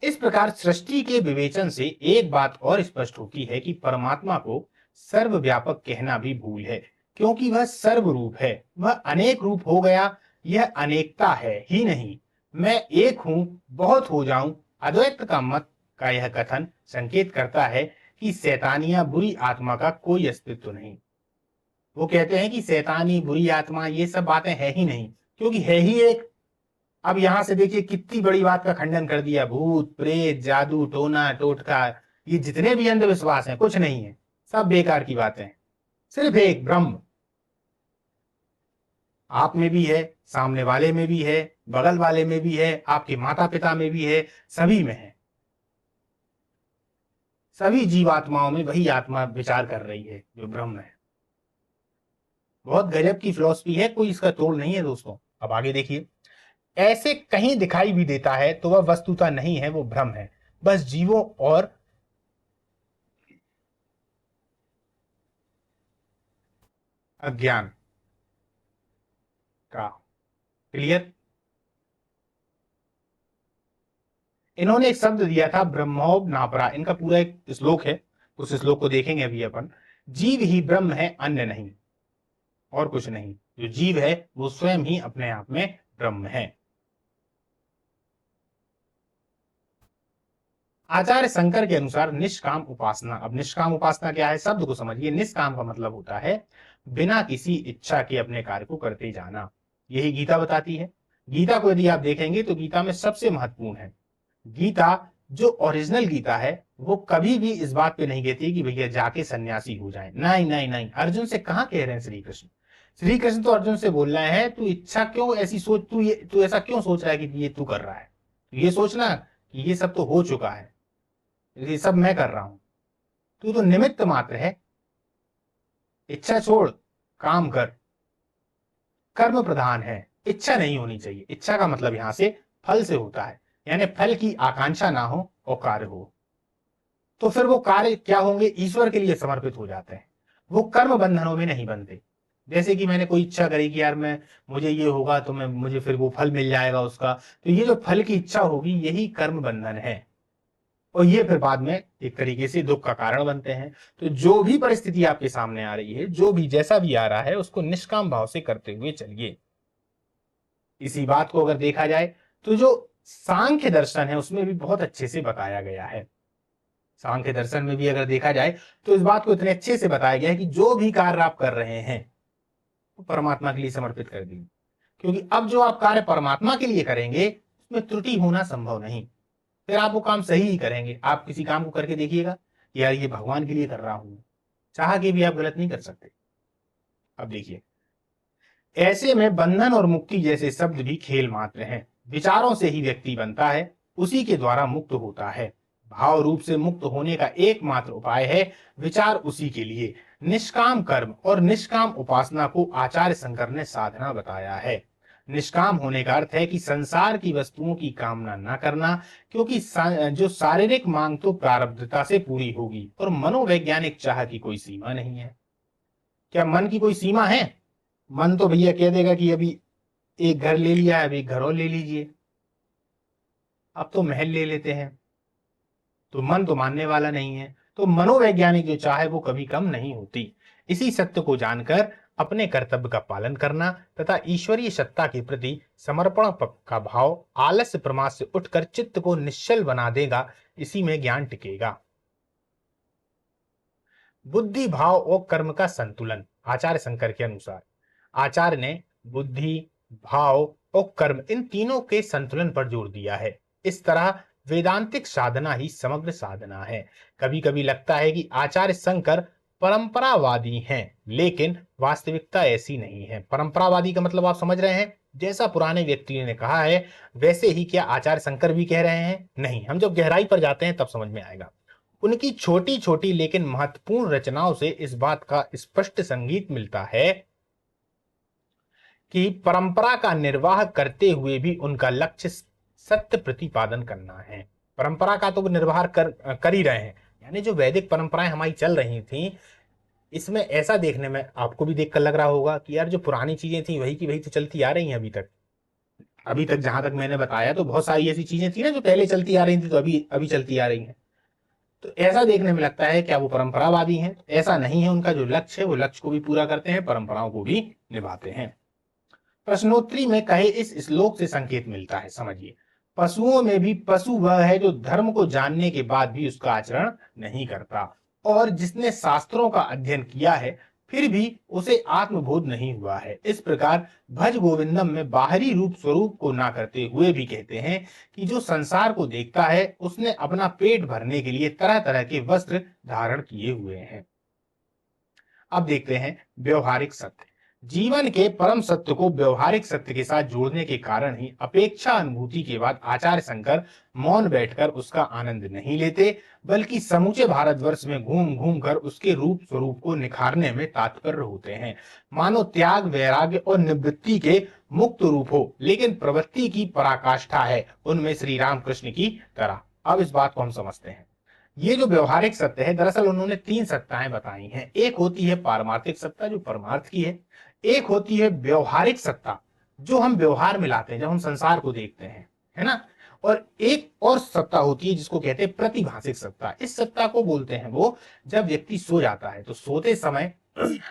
इस प्रकार सृष्टि के विवेचन से एक बात और स्पष्ट होती है कि परमात्मा को सर्वव्यापक कहना भी भूल है, क्योंकि वह सर्वरूप है। वह अनेक रूप हो गया, यह अनेकता है ही नहीं। मैं एक हूं, बहुत हो जाऊं, अद्वैत का मत का यह कथन संकेत करता है कि शैतानिया बुरी आत्मा का कोई अस्तित्व नहीं। वो कहते हैं कि शैतानी बुरी आत्मा ये सब बातें है ही नहीं, क्योंकि है ही एक। अब यहां से देखिए कितनी बड़ी बात का खंडन कर दिया, भूत प्रेत जादू टोना टोटका, ये जितने भी अंधविश्वास हैं कुछ नहीं है, सब बेकार की बातें हैं। सिर्फ एक ब्रह्म आप में भी है, सामने वाले में भी है, बगल वाले में भी है, आपके माता पिता में भी है, सभी में है। सभी जीवात्माओं में वही आत्मा विचार कर रही है जो ब्रह्म है। बहुत गजब की फिलॉसफी है, कोई इसका तोड़ नहीं है दोस्तों। अब आगे देखिए, ऐसे कहीं दिखाई भी देता है तो वह वस्तुता नहीं है, वो भ्रम है, बस जीवों और अज्ञान का। क्लियर। इन्होंने एक शब्द दिया था ब्रह्मोब नापरा, इनका पूरा एक श्लोक है, उस श्लोक को देखेंगे अभी अपन। जीव ही ब्रह्म है, अन्य नहीं, और कुछ नहीं। जो जीव है वो स्वयं ही अपने आप में ब्रह्म है। आचार्य शंकर के अनुसार निष्काम उपासना, अब निष्काम उपासना क्या है, शब्द को समझिए। निष्काम का मतलब होता है बिना किसी इच्छा के अपने कार्य को करते जाना। यही गीता बताती है। गीता को यदि आप देखेंगे तो गीता में सबसे महत्वपूर्ण है। गीता जो ओरिजिनल गीता है वो कभी भी इस बात पे नहीं कहती कि भैया जाके सन्यासी हो जाए। नहीं नहीं नहीं, अर्जुन से कहां कह रहे हैं श्री कृष्ण। श्री कृष्ण तो अर्जुन से बोल रहे हैं तू इच्छा क्यों ऐसी सोच, तू ऐसा क्यों सोच रहा है कि ये तू कर रहा है। ये सोचना कि ये सब तो हो चुका है, ये सब मैं कर रहा हूं, तू तो निमित्त मात्र है। इच्छा छोड़, काम कर। कर्म प्रधान है, इच्छा नहीं होनी चाहिए। इच्छा का मतलब यहां से फल से होता है, यानी फल की आकांक्षा ना हो और कार्य हो, तो फिर वो कार्य क्या होंगे, ईश्वर के लिए समर्पित हो जाते हैं। वो कर्म बंधनों में नहीं बनते। जैसे कि मैंने कोई इच्छा करी कि यार मैं, मुझे ये होगा तो मैं, मुझे फिर वो फल मिल जाएगा उसका, तो ये जो फल की इच्छा होगी यही कर्म बंधन है, और ये फिर बाद में एक तरीके से दुख का कारण बनते हैं। तो जो भी परिस्थिति आपके सामने आ रही है, जो भी जैसा भी आ रहा है, उसको निष्काम भाव से करते हुए चलिए। इसी बात को अगर देखा जाए तो जो सांख्य दर्शन है उसमें भी बहुत अच्छे से बताया गया है। सांख्य दर्शन में भी अगर देखा जाए तो इस बात को इतने अच्छे से बताया गया है कि जो भी कार्य आप कर रहे हैं वो परमात्मा के लिए समर्पित कर दीजिए, क्योंकि अब जो आप कार्य परमात्मा के लिए करेंगे उसमें त्रुटि होना संभव नहीं। फिर आप वो काम सही ही करेंगे। आप किसी काम को करके देखिएगा, यार ये भगवान के लिए कर रहा हूं, चाह के भी आप गलत नहीं कर सकते। अब देखिए, ऐसे में बंधन और मुक्ति जैसे शब्द भी खेल मात्र हैं। विचारों से ही व्यक्ति बनता है, उसी के द्वारा मुक्त होता है। भाव रूप से मुक्त होने का एकमात्र उपाय है विचार, उसी के लिए निष्काम कर्म और निष्काम उपासना को आचार्य शंकर ने साधना बताया है। निष्काम होने का अर्थ है कि संसार की वस्तुओं की कामना न करना, क्योंकि जो शारीरिक मांग तो प्रारब्धता से पूरी होगी और मनोवैज्ञानिक चाह की कोई सीमा नहीं है। क्या मन की कोई सीमा है? मन तो भैया कह देगा कि अभी एक घर ले लिया है, अभी एक घर और ले लीजिए, अब तो महल ले लेते हैं। तो मन तो मानने वाला नहीं है। तो मनोवैज्ञानिक जो चाहे वो कभी कम नहीं होती। इसी सत्य को जानकर अपने कर्तव्य का पालन करना तथा ईश्वरीय सत्ता के प्रति समर्पण का भाव आलस्य प्रमाद से उठकर चित्त को निश्चल बना देगा, इसी में ज्ञान टिकेगा। बुद्धि भाव और कर्म का संतुलन, आचार्य शंकर के अनुसार आचार्य ने बुद्धि भाव और कर्म इन तीनों के संतुलन पर जोर दिया है। इस तरह वेदांतिक साधना ही समग्र साधना है। कभी कभी लगता है कि आचार्य शंकर परंपरावादी हैं, लेकिन वास्तविकता ऐसी नहीं है। परंपरावादी का मतलब आप समझ रहे हैं, जैसा पुराने व्यक्तियों ने कहा है वैसे ही क्या आचार्य शंकर भी कह रहे हैं? नहीं, हम जब गहराई पर जाते हैं तब समझ में आएगा। उनकी छोटी छोटी लेकिन महत्वपूर्ण रचनाओं से इस बात का स्पष्ट संगीत मिलता है कि परंपरा का निर्वाह करते हुए भी उनका लक्ष्य सत्य प्रतिपादन करना है। परंपरा का तो वो निर्वाह कर ही रहे हैं। यानी जो वैदिक परंपराएं हमारी चल रही थी, इसमें ऐसा देखने में आपको भी देखकर लग रहा होगा कि यार जो पुरानी चीजें थी वही की वही तो चलती आ रही हैं अभी तक। अभी तक जहां तक मैंने बताया तो बहुत सारी ऐसी चीजें थी ना जो पहले चलती आ रही थी तो अभी अभी चलती आ रही हैं। तो ऐसा देखने में लगता है क्या वो परंपरावादी हैं? ऐसा नहीं है, उनका जो लक्ष्य है वो लक्ष्य को भी पूरा करते हैं, परंपराओं को भी निभाते हैं। प्रश्नोत्तरी में कहे इस श्लोक से संकेत मिलता है, समझिए। पशुओं में भी पशु वह है जो धर्म को जानने के बाद भी उसका आचरण नहीं करता, और जिसने शास्त्रों का अध्ययन किया है फिर भी उसे आत्मबोध नहीं हुआ है। इस प्रकार भज गोविंदम में बाहरी रूप स्वरूप को ना करते हुए भी कहते हैं कि जो संसार को देखता है उसने अपना पेट भरने के लिए तरह तरह के वस्त्र धारण किए हुए हैं। अब देखते हैं व्यवहारिक सत्य। जीवन के परम सत्य को व्यवहारिक सत्य के साथ जोड़ने के कारण ही अपेक्षा अनुभूति के बाद आचार्य शंकर मौन बैठकर उसका आनंद नहीं लेते, बल्कि समूचे भारतवर्ष में घूम घूम कर उसके रूप स्वरूप को निखारने में तात्पर होते हैं, मानो त्याग वैराग्य और निवृत्ति के मुक्त रूप हो, लेकिन प्रवृत्ति की पराकाष्ठा है उनमें श्री रामकृष्ण की तरह। अब इस बात को हम समझते हैं। ये जो व्यवहारिक सत्य है, दरअसल उन्होंने 3 सत्ताएं बताई हैं। एक होती है पारमार्थिक सत्ता जो परमार्थ की है, एक होती है व्यवहारिक सत्ता जो हम व्यवहार में लाते हैं जब हम संसार को देखते हैं, है ना, और एक और सत्ता होती है जिसको कहते हैं प्रतिभाषिक सत्ता। इस सत्ता को बोलते हैं वो जब व्यक्ति सो जाता है तो सोते समय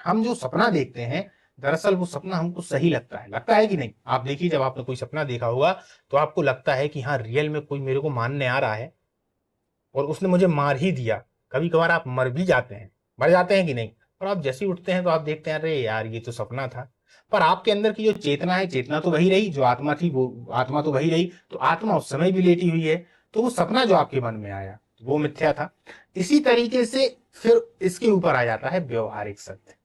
हम जो सपना देखते हैं, दरअसल वो सपना हमको सही लगता है कि नहीं? आप देखिए, जब आपने कोई सपना देखा होगा तो आपको लगता है कि हाँ रियल में कोई मेरे को मारने आ रहा है और उसने मुझे मार ही दिया। कभी कभार आप मर जाते हैं कि नहीं? और आप जैसे ही उठते हैं तो आप देखते हैं अरे यार ये तो सपना था। पर आपके अंदर की जो चेतना है, चेतना तो वही रही, जो आत्मा थी वो आत्मा तो वही रही। तो आत्मा उस समय भी लेटी हुई है, तो वो सपना जो आपके मन में आया वो मिथ्या था। इसी तरीके से फिर इसके ऊपर आ जाता है व्यवहारिक सत्य,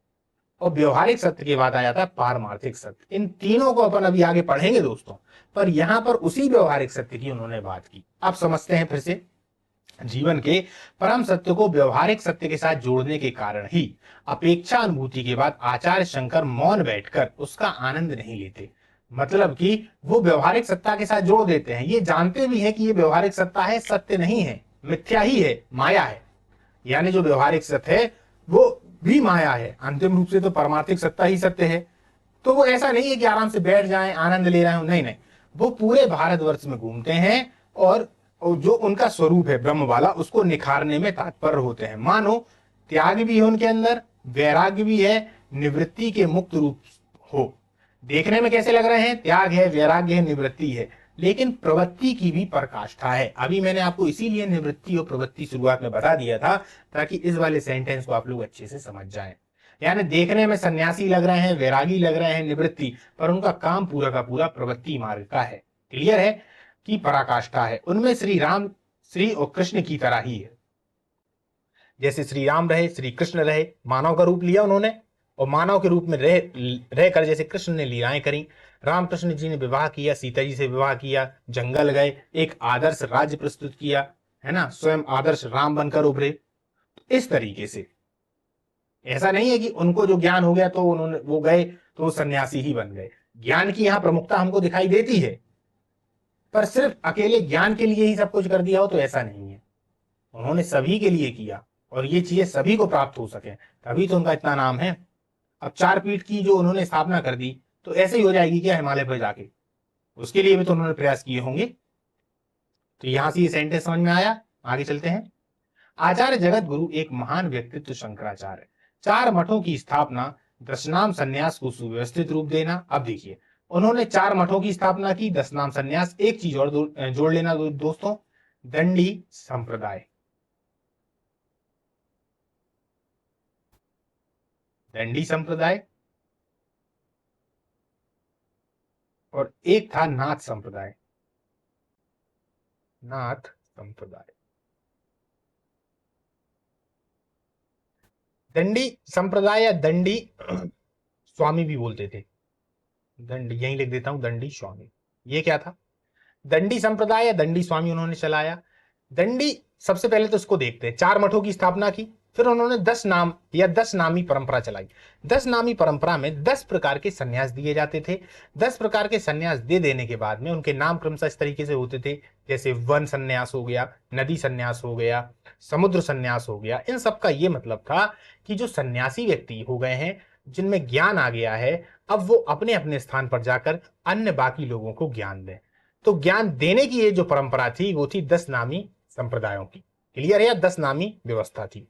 और व्यवहारिक सत्य के बाद आ जाता है पारमार्थिक सत्य। इन तीनों को अपन अभी आगे पढ़ेंगे दोस्तों, पर यहां पर उसी व्यवहारिक सत्य की उन्होंने बात की। अब समझते हैं फिर से। जीवन के परम सत्य को व्यवहारिक सत्य के साथ जोड़ने के कारण ही अपेक्षा अनुभूति के बाद आचार्य शंकर मौन बैठकर उसका आनंद नहीं लेते। मतलब कि वो व्यवहारिक सत्ता के साथ जोड़ देते हैं, ये जानते भी हैं कि ये व्यवहारिक सत्ता है, सत्य नहीं है, मिथ्या ही है, माया है। यानी जो व्यवहारिक सत्य है वो भी माया है, अंतिम रूप से तो परमार्थिक सत्ता ही सत्य है। तो वो ऐसा नहीं है कि आराम से बैठ जाएं आनंद ले रहे हो, नहीं नहीं, वो पूरे भारतवर्ष में घूमते हैं और जो उनका स्वरूप है ब्रह्म वाला उसको निखारने में तात्पर होते हैं। मानो त्याग भी है उनके अंदर, वैराग्य भी है, निवृत्ति के मुक्त रूप हो। देखने में कैसे लग रहे हैं? त्याग है, वैराग्य है, निवृत्ति है, लेकिन प्रवृत्ति की भी पराकाष्ठा है। अभी मैंने आपको इसीलिए निवृत्ति और प्रवृत्ति शुरुआत में बता दिया था ताकि इस वाले सेंटेंस को आप लोग अच्छे से समझ जाएं। यानी देखने में सन्यासी लग रहे हैं, वैरागी लग रहे हैं, निवृत्ति, पर उनका काम पूरा का पूरा प्रवृत्ति मार्ग का है। क्लियर है कि पराकाष्ठा है उनमें श्री राम, श्री और कृष्ण की तरह ही है। जैसे श्री राम रहे, श्री कृष्ण रहे, मानव का रूप लिया उन्होंने और मानव के रूप में रहकर जैसे कृष्ण ने लीलाएं करी, रामकृष्ण जी ने विवाह किया, सीता जी से विवाह किया, जंगल गए, एक आदर्श राज्य प्रस्तुत किया, है ना, स्वयं आदर्श राम बनकर उभरे। इस तरीके से ऐसा नहीं है कि उनको जो ज्ञान हो गया तो उन्होंने वो गए तो वो सन्यासी ही बन गए। ज्ञान की यहां प्रमुखता हमको दिखाई देती है, पर सिर्फ अकेले ज्ञान के लिए ही सब कुछ कर दिया हो तो ऐसा नहीं है। उन्होंने सभी के लिए किया और ये चीजें सभी को प्राप्त हो सके, तभी तो उनका इतना नाम है। अब 4 पीठ की जो उन्होंने स्थापना कर दी तो ऐसे ही हो जाएगी क्या हिमालय पर जाके? उसके लिए भी तो उन्होंने प्रयास किए होंगे। तो यहां से ये सेंटेंस समझ में आया। आगे चलते हैं। आचार्य जगत गुरु एक महान व्यक्तित्व शंकराचार्य, 4 मठों की स्थापना, दशनाम संन्यास को सुव्यवस्थित रूप देना। अब देखिए, उन्होंने 4 मठों की स्थापना की, दशनाम संन्यास। एक चीज और जोड़ लेना दोस्तों, दंडी संप्रदाय। दंडी संप्रदाय और एक था नाथ संप्रदाय। नाथ संप्रदाय। दंडी संप्रदाय या दंडी स्वामी भी बोलते थे। दंडी यहीं लिख देता हूं, दंडी स्वामी। ये क्या था? दंडी संप्रदाय या दंडी स्वामी उन्होंने चलाया। दंडी, सबसे पहले तो इसको देखते हैं, 4 मठों की स्थापना की, फिर उन्होंने 10 नाम या 10 नामी परंपरा चलाई। 10 नामी परंपरा में 10 प्रकार के सन्यास दिए जाते थे। 10 प्रकार के सन्यास दे देने के बाद में उनके नाम क्रमशः इस तरीके से होते थे, जैसे वन सन्यास हो गया, नदी सन्यास हो गया, समुद्र सन्यास हो गया। इन सब का ये मतलब था कि जो सन्यासी व्यक्ति हो गए हैं, जिनमें ज्ञान आ गया है, अब वो अपने अपने स्थान पर जाकर अन्य बाकी लोगों को ज्ञान दें। तो ज्ञान देने की ये जो परंपरा थी वो थी 10 नामी संप्रदायों की। क्लियर है? 10 नामी व्यवस्था थी।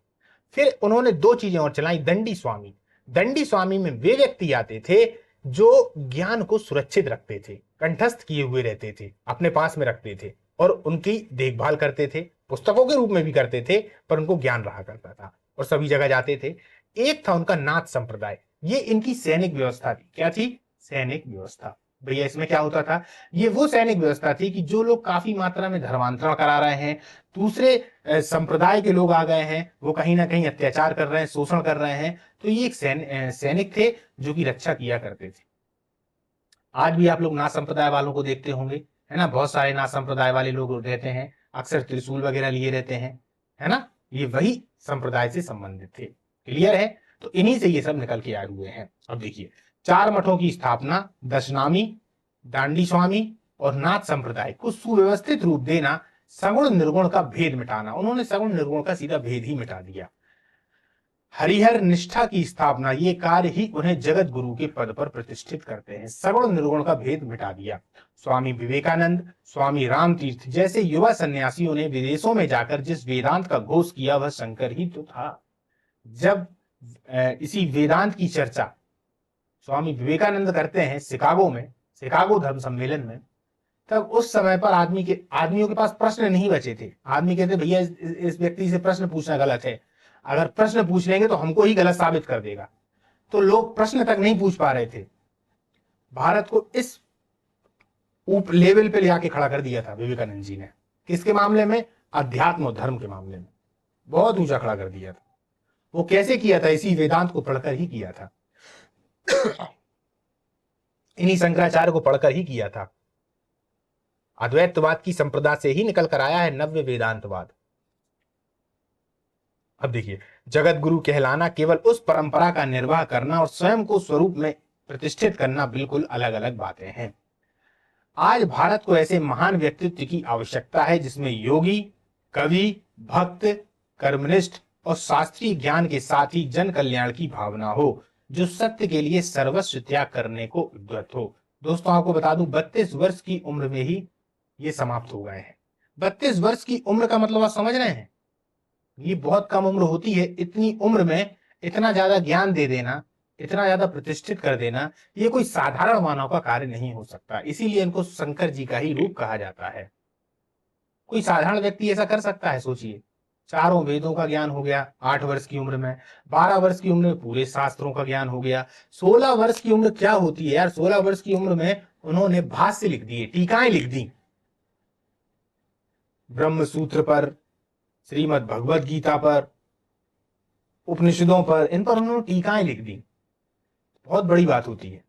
फिर उन्होंने 2 चीजें और चलाई। दंडी स्वामी। दंडी स्वामी में वे व्यक्ति आते थे जो ज्ञान को सुरक्षित रखते थे, कंठस्थ किए हुए रहते थे, अपने पास में रखते थे और उनकी देखभाल करते थे, पुस्तकों के रूप में भी करते थे, पर उनको ज्ञान रहा करता था और सभी जगह जाते थे। एक था उनका नाथ संप्रदाय। ये इनकी सैनिक व्यवस्था थी। क्या थी? सैनिक व्यवस्था। भैया इसमें क्या होता था? ये वो सैनिक व्यवस्था थी कि जो लोग काफी मात्रा में धर्मांतरण करा रहे हैं, दूसरे संप्रदाय के लोग आ गए हैं, वो कहीं ना कहीं अत्याचार कर रहे हैं, शोषण कर रहे हैं, तो ये एक सैनिक थे जो कि रक्षा किया करते थे। आज भी आप लोग नाथ संप्रदाय वालों को देखते होंगे, है ना, बहुत सारे नाथ संप्रदाय वाले लोग रहते हैं, अक्सर त्रिशूल वगैरह लिए रहते हैं, है ना, ये वही संप्रदाय से संबंधित थे। क्लियर है? तो इन्हीं से ये सब निकल के आए हुए हैं। अब देखिए, 4 मठों की स्थापना, दशनामी, दांडी स्वामी और नाथ संप्रदाय को सुव्यवस्थित रूप देना, सगुण निर्गुण का भेद मिटाना। उन्होंने सगुण निर्गुण का सीधा भेद ही मिटा दिया। हरिहर निष्ठा की स्थापना, ये कार्य ही उन्हें जगत गुरु के पद पर प्रतिष्ठित करते हैं। सगुण निर्गुण का भेद मिटा दिया। स्वामी विवेकानंद, स्वामी राम तीर्थ जैसे युवा सन्यासियों ने विदेशों में जाकर जिस वेदांत का घोष किया वह शंकर ही तो था। जब इसी वेदांत की चर्चा स्वामी विवेकानंद करते हैं शिकागो में, शिकागो धर्म सम्मेलन में, तब उस समय पर आदमियों के पास प्रश्न नहीं बचे थे। आदमी कहते भैया इस व्यक्ति से प्रश्न पूछना गलत है, अगर प्रश्न पूछ लेंगे तो हमको ही गलत साबित कर देगा। तो लोग प्रश्न तक नहीं पूछ पा रहे थे। भारत को इस लेवल पे ले आके खड़ा कर दिया था विवेकानंद जी ने। किसके मामले में? अध्यात्म और धर्म के मामले में बहुत ऊंचा खड़ा कर दिया था। वो कैसे किया था? इसी वेदांत को पढ़कर ही किया था। इन्हीं शंकराचार्य को पढ़कर ही किया था। अद्वैतवाद की संप्रदा से ही निकल कर आया है नव्य वेदांतवाद। अब देखिए, जगत गुरु कहलाना केवल उस परंपरा का निर्वाह करना और स्वयं को स्वरूप में प्रतिष्ठित करना बिल्कुल अलग अलग बातें हैं। आज भारत को ऐसे महान व्यक्तित्व की आवश्यकता है जिसमें योगी, कवि, भक्त, कर्मनिष्ठ और शास्त्रीय ज्ञान के साथ ही जन कल्याण की भावना हो, जो सत्य के लिए सर्वस्व त्याग करने को उद्यत हो। दोस्तों आपको बता दूं, 32 वर्ष की उम्र में ही ये समाप्त हो गए हैं। 32 वर्ष की उम्र का मतलब आप समझ रहे हैं? ये बहुत कम उम्र होती है। इतनी उम्र में इतना ज्यादा ज्ञान दे देना, इतना ज्यादा प्रतिष्ठित कर देना, ये कोई साधारण मानव का कार्य नहीं हो सकता। इसीलिए इनको शंकर जी का ही रूप कहा जाता है। कोई साधारण व्यक्ति ऐसा कर सकता है? सोचिए, चारों वेदों का ज्ञान हो गया 8 वर्ष की उम्र में, 12 वर्ष की उम्र में पूरे शास्त्रों का ज्ञान हो गया, 16 वर्ष की उम्र क्या होती है यार? 16 वर्ष की उम्र में उन्होंने भाष्य लिख दिए, टीकाएं लिख दी ब्रह्म सूत्र पर, श्रीमद् भगवत गीता पर, उपनिषदों पर, इन पर उन्होंने टीकाएं लिख दी। बहुत बड़ी बात होती है।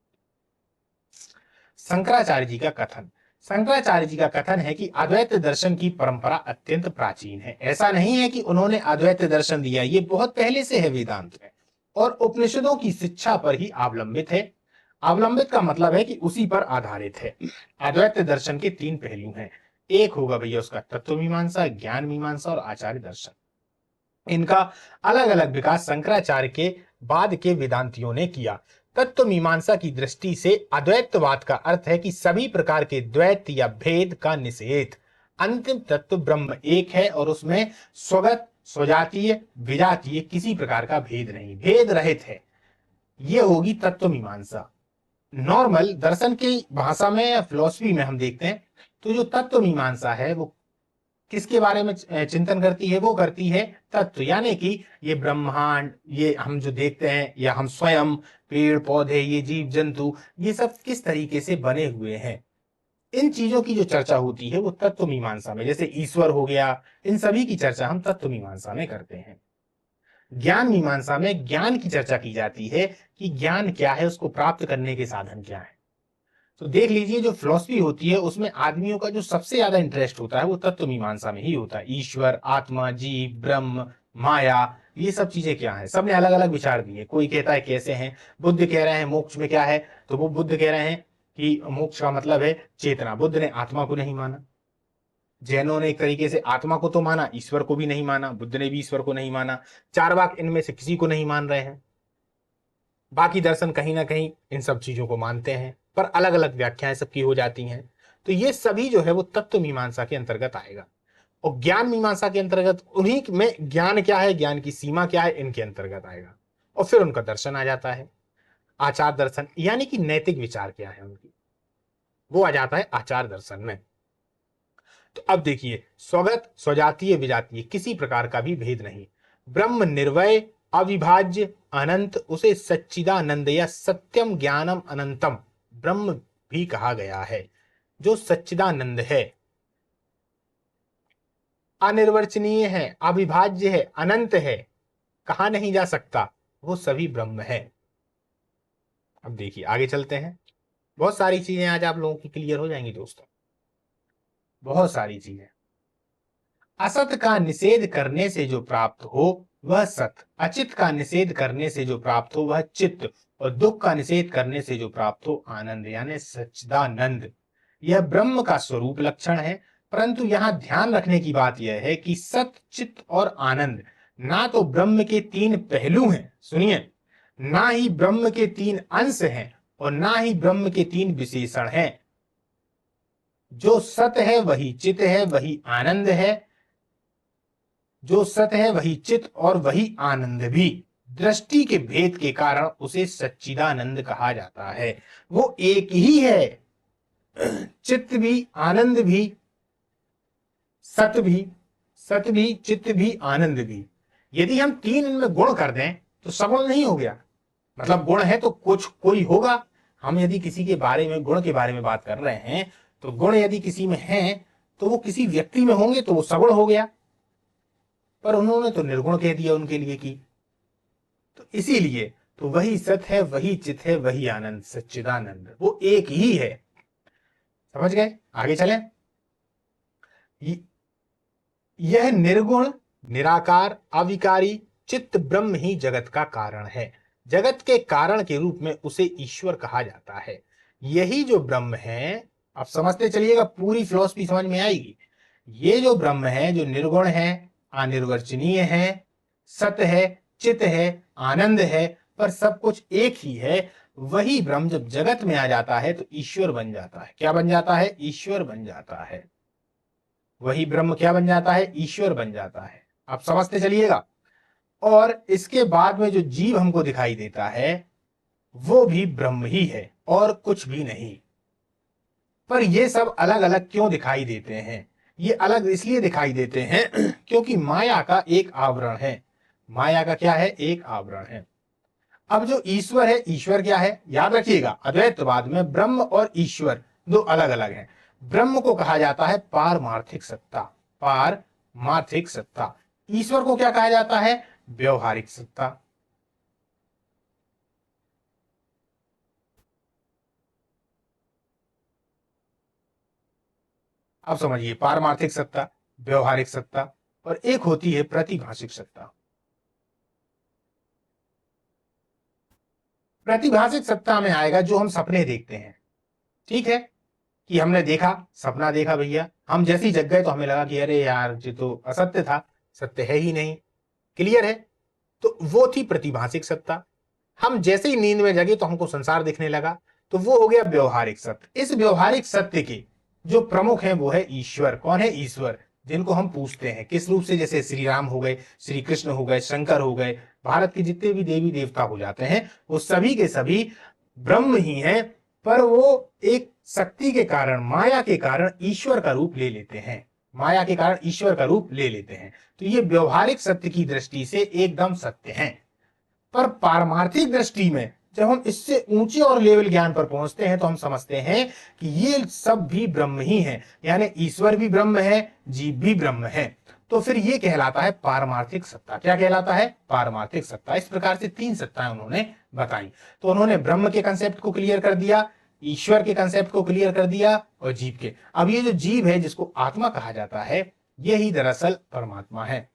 शंकराचार्य जी का कथन, शंकराचार्य जी का कथन है कि अद्वैत दर्शन की परंपरा अत्यंत प्राचीन है। ऐसा नहीं है कि उन्होंने अद्वैत दर्शन दिया, ये बहुत पहले से है वेदांत में और उपनिषदों की शिक्षा पर ही अवलंबित है। अवलंबित का मतलब है कि उसी पर आधारित है। अद्वैत दर्शन के 3 पहलू हैं। एक होगा भैया उसका तत्व मीमांसा, ज्ञान मीमांसा और आचार्य दर्शन। इनका अलग अलग विकास शंकराचार्य के बाद के वेदांतियों ने किया। तत्व मीमांसा की दृष्टि से अद्वैतवाद का अर्थ है कि सभी प्रकार के द्वैत या भेद का निषेध। अंतिम तत्व ब्रह्म एक है और उसमें स्वगत, स्वजातीय, विजातीय किसी प्रकार का भेद नहीं, भेद रहित है। यह होगी तत्व मीमांसा। नॉर्मल दर्शन की भाषा में या फिलॉसफी में हम देखते हैं तो जो तत्व मीमांसा है वो किसके बारे में चिंतन करती है? वो करती है तत्व, यानी कि ये ब्रह्मांड, ये हम जो देखते हैं, या हम स्वयं, पेड़ पौधे, ये जीव जंतु, ये सब किस तरीके से बने हुए हैं, इन चीजों की जो चर्चा होती है वो तत्व मीमांसा में, जैसे ईश्वर हो गया, इन सभी की चर्चा हम तत्व मीमांसा में करते हैं। ज्ञान मीमांसा में ज्ञान की चर्चा की जाती है कि ज्ञान क्या है, उसको प्राप्त करने के साधन क्या है। तो देख लीजिए, जो फिलॉसफी होती है उसमें आदमियों का जो सबसे ज्यादा इंटरेस्ट होता है वो तत्व मीमांसा में ही होता है। ईश्वर, आत्मा, जीव, ब्रह्म, माया, ये सब चीजें क्या हैं, सबने अलग अलग विचार दिए। कोई कहता है कैसे हैं, बुद्ध कह रहे हैं मोक्ष में क्या है, तो वो बुद्ध कह रहे हैं कि मोक्ष का मतलब है चेतना। बुद्ध ने आत्मा को नहीं माना। जैनों ने एक तरीके से आत्मा को तो माना, ईश्वर को भी नहीं माना। बुद्ध ने भी ईश्वर को नहीं माना। चारवाक इनमें से किसी को नहीं मान रहे हैं। बाकी दर्शन कहीं ना कहीं इन सब चीजों को मानते हैं, पर अलग अलग व्याख्याएं सबकी हो जाती हैं। तो ये सभी जो है वो तत्व मीमांसा के अंतर्गत आएगा। और ज्ञान मीमांसा के अंतर्गत उन्हीं में ज्ञान क्या है, ज्ञान की सीमा क्या है, इनके अंतर्गत आएगा। और फिर उनका दर्शन आ जाता है, आचार दर्शन, यानी कि नैतिक विचार क्या है उनकी, वो आ जाता है आचार दर्शन में। तो अब देखिए, स्वगत, स्वजातीय, विजातीय, किसी प्रकार का भी भेद नहीं। ब्रह्म निर्वय, अविभाज्य, अनंत, उसे सच्चिदानंद या सत्यम ज्ञानम अनंतम ब्रह्म भी कहा गया है। जो सच्चिदानंद है, अनिर्वचनीय है, अविभाज्य है, अनंत है, कहा नहीं जा सकता, वो सभी ब्रह्म है। अब देखिए आगे चलते हैं। बहुत सारी चीजें आज आप लोगों की क्लियर हो जाएंगी दोस्तों, बहुत सारी चीजें। असत का निषेध करने से जो प्राप्त हो वह सत, अचित का निषेध करने से जो प्राप्त हो वह चित्त, और दुख का निषेध करने से जो प्राप्त हो आनंद, यानी सच्चिदानंद। यह ब्रह्म का स्वरूप लक्षण है। परंतु यहां ध्यान रखने की बात यह है कि सत, चित्त और आनंद ना तो ब्रह्म के तीन पहलू हैं, सुनिए, ना ही ब्रह्म के तीन अंश हैं, और ना ही ब्रह्म के तीन विशेषण हैं। जो सत है वही चित्त है, वही आनंद है। जो सत है वही चित्त और वही आनंद भी। दृष्टि के भेद के कारण उसे सच्चिदानंद कहा जाता है। वो एक ही है, चित्त भी, आनंद भी, सत भी, चित्त भी, आनंद भी। यदि हम तीन इनमें गुण कर दें तो सगुण नहीं हो गया। मतलब गुण है तो कुछ कोई होगा। हम यदि किसी के बारे में, गुण के बारे में बात कर रहे हैं, तो गुण यदि किसी में है तो वो किसी व्यक्ति में होंगे तो वो सगुण हो गया। पर उन्होंने तो निर्गुण कह दिया उनके लिए की। तो इसीलिए तो वही सत है, वही चित है, वही आनंद, सच्चिदानंद, वो एक ही है। समझ गए? आगे चलें। यह निर्गुण, निराकार, अविकारी चित्त ब्रह्म ही जगत का कारण है। जगत के कारण के रूप में उसे ईश्वर कहा जाता है। यही जो ब्रह्म है, अब समझते चलिएगा, पूरी फिलॉसफी समझ में आएगी। ये जो ब्रह्म है, जो निर्गुण है, अनिर्वचनीय है, सत है, चित है, आनंद है, पर सब कुछ एक ही है, वही ब्रह्म जब जगत में आ जाता है तो ईश्वर बन जाता है। क्या बन जाता है? ईश्वर बन जाता है। वही ब्रह्म क्या बन जाता है? ईश्वर बन जाता है। आप समझते चलिएगा। और इसके बाद में जो जीव हमको दिखाई देता है वो भी ब्रह्म ही है और कुछ भी नहीं। पर ये सब अलग अलग क्यों दिखाई देते हैं? ये अलग इसलिए दिखाई देते हैं क्योंकि माया का एक आवरण है। माया का क्या है? एक आवरण है। अब जो ईश्वर है, ईश्वर क्या है? याद रखिएगा, अद्वैतवाद में ब्रह्म और ईश्वर दो अलग अलग हैं। ब्रह्म को कहा जाता है पारमार्थिक सत्ता, पारमार्थिक सत्ता। ईश्वर को क्या कहा जाता है? व्यवहारिक सत्ता। अब समझिए, पारमार्थिक सत्ता, व्यवहारिक सत्ता, और एक होती है प्रतिभाषिक सत्ता। प्रतिभाषिक सत्ता में आएगा जो हम सपने देखते हैं। ठीक है कि हमने देखा, सपना देखा भैया, हम जैसे ही जग गए तो हमें लगा कि अरे यार ये तो असत्य था, सत्य है ही नहीं। क्लियर है? तो वो थी प्रतिभाषिक सत्ता। हम जैसे ही नींद में जगे तो हमको संसार दिखने लगा, तो वो हो गया व्यवहारिक सत्य। इस व्यवहारिक सत्य के जो प्रमुख हैं वो है ईश्वर। कौन है? ईश्वर, जिनको हम पूछते हैं किस रूप से? जैसे श्री राम हो गए, श्री कृष्ण हो गए, शंकर हो गए, भारत के जितने भी देवी देवता हो जाते हैं वो सभी के सभी ब्रह्म ही हैं, पर वो एक शक्ति के कारण, माया के कारण ईश्वर का रूप ले लेते हैं। माया के कारण ईश्वर का रूप ले लेते हैं। तो ये व्यवहारिक सत्य की दृष्टि से एकदम सत्य है। पर पारमार्थिक दृष्टि में जब हम इससे ऊंचे और लेवल ज्ञान पर पहुंचते हैं तो हम समझते हैं कि ये सब भी ब्रह्म ही है, यानी ईश्वर भी ब्रह्म है, जीव भी ब्रह्म है। तो फिर ये कहलाता है पारमार्थिक सत्ता। क्या कहलाता है? पारमार्थिक सत्ता। इस प्रकार से तीन सत्ताएं उन्होंने बताई। तो उन्होंने ब्रह्म के कंसेप्ट को क्लियर कर दिया, ईश्वर के कंसेप्ट को क्लियर कर दिया, और जीव के। अब ये जो जीव है जिसको आत्मा कहा जाता है, यही दरअसल परमात्मा है।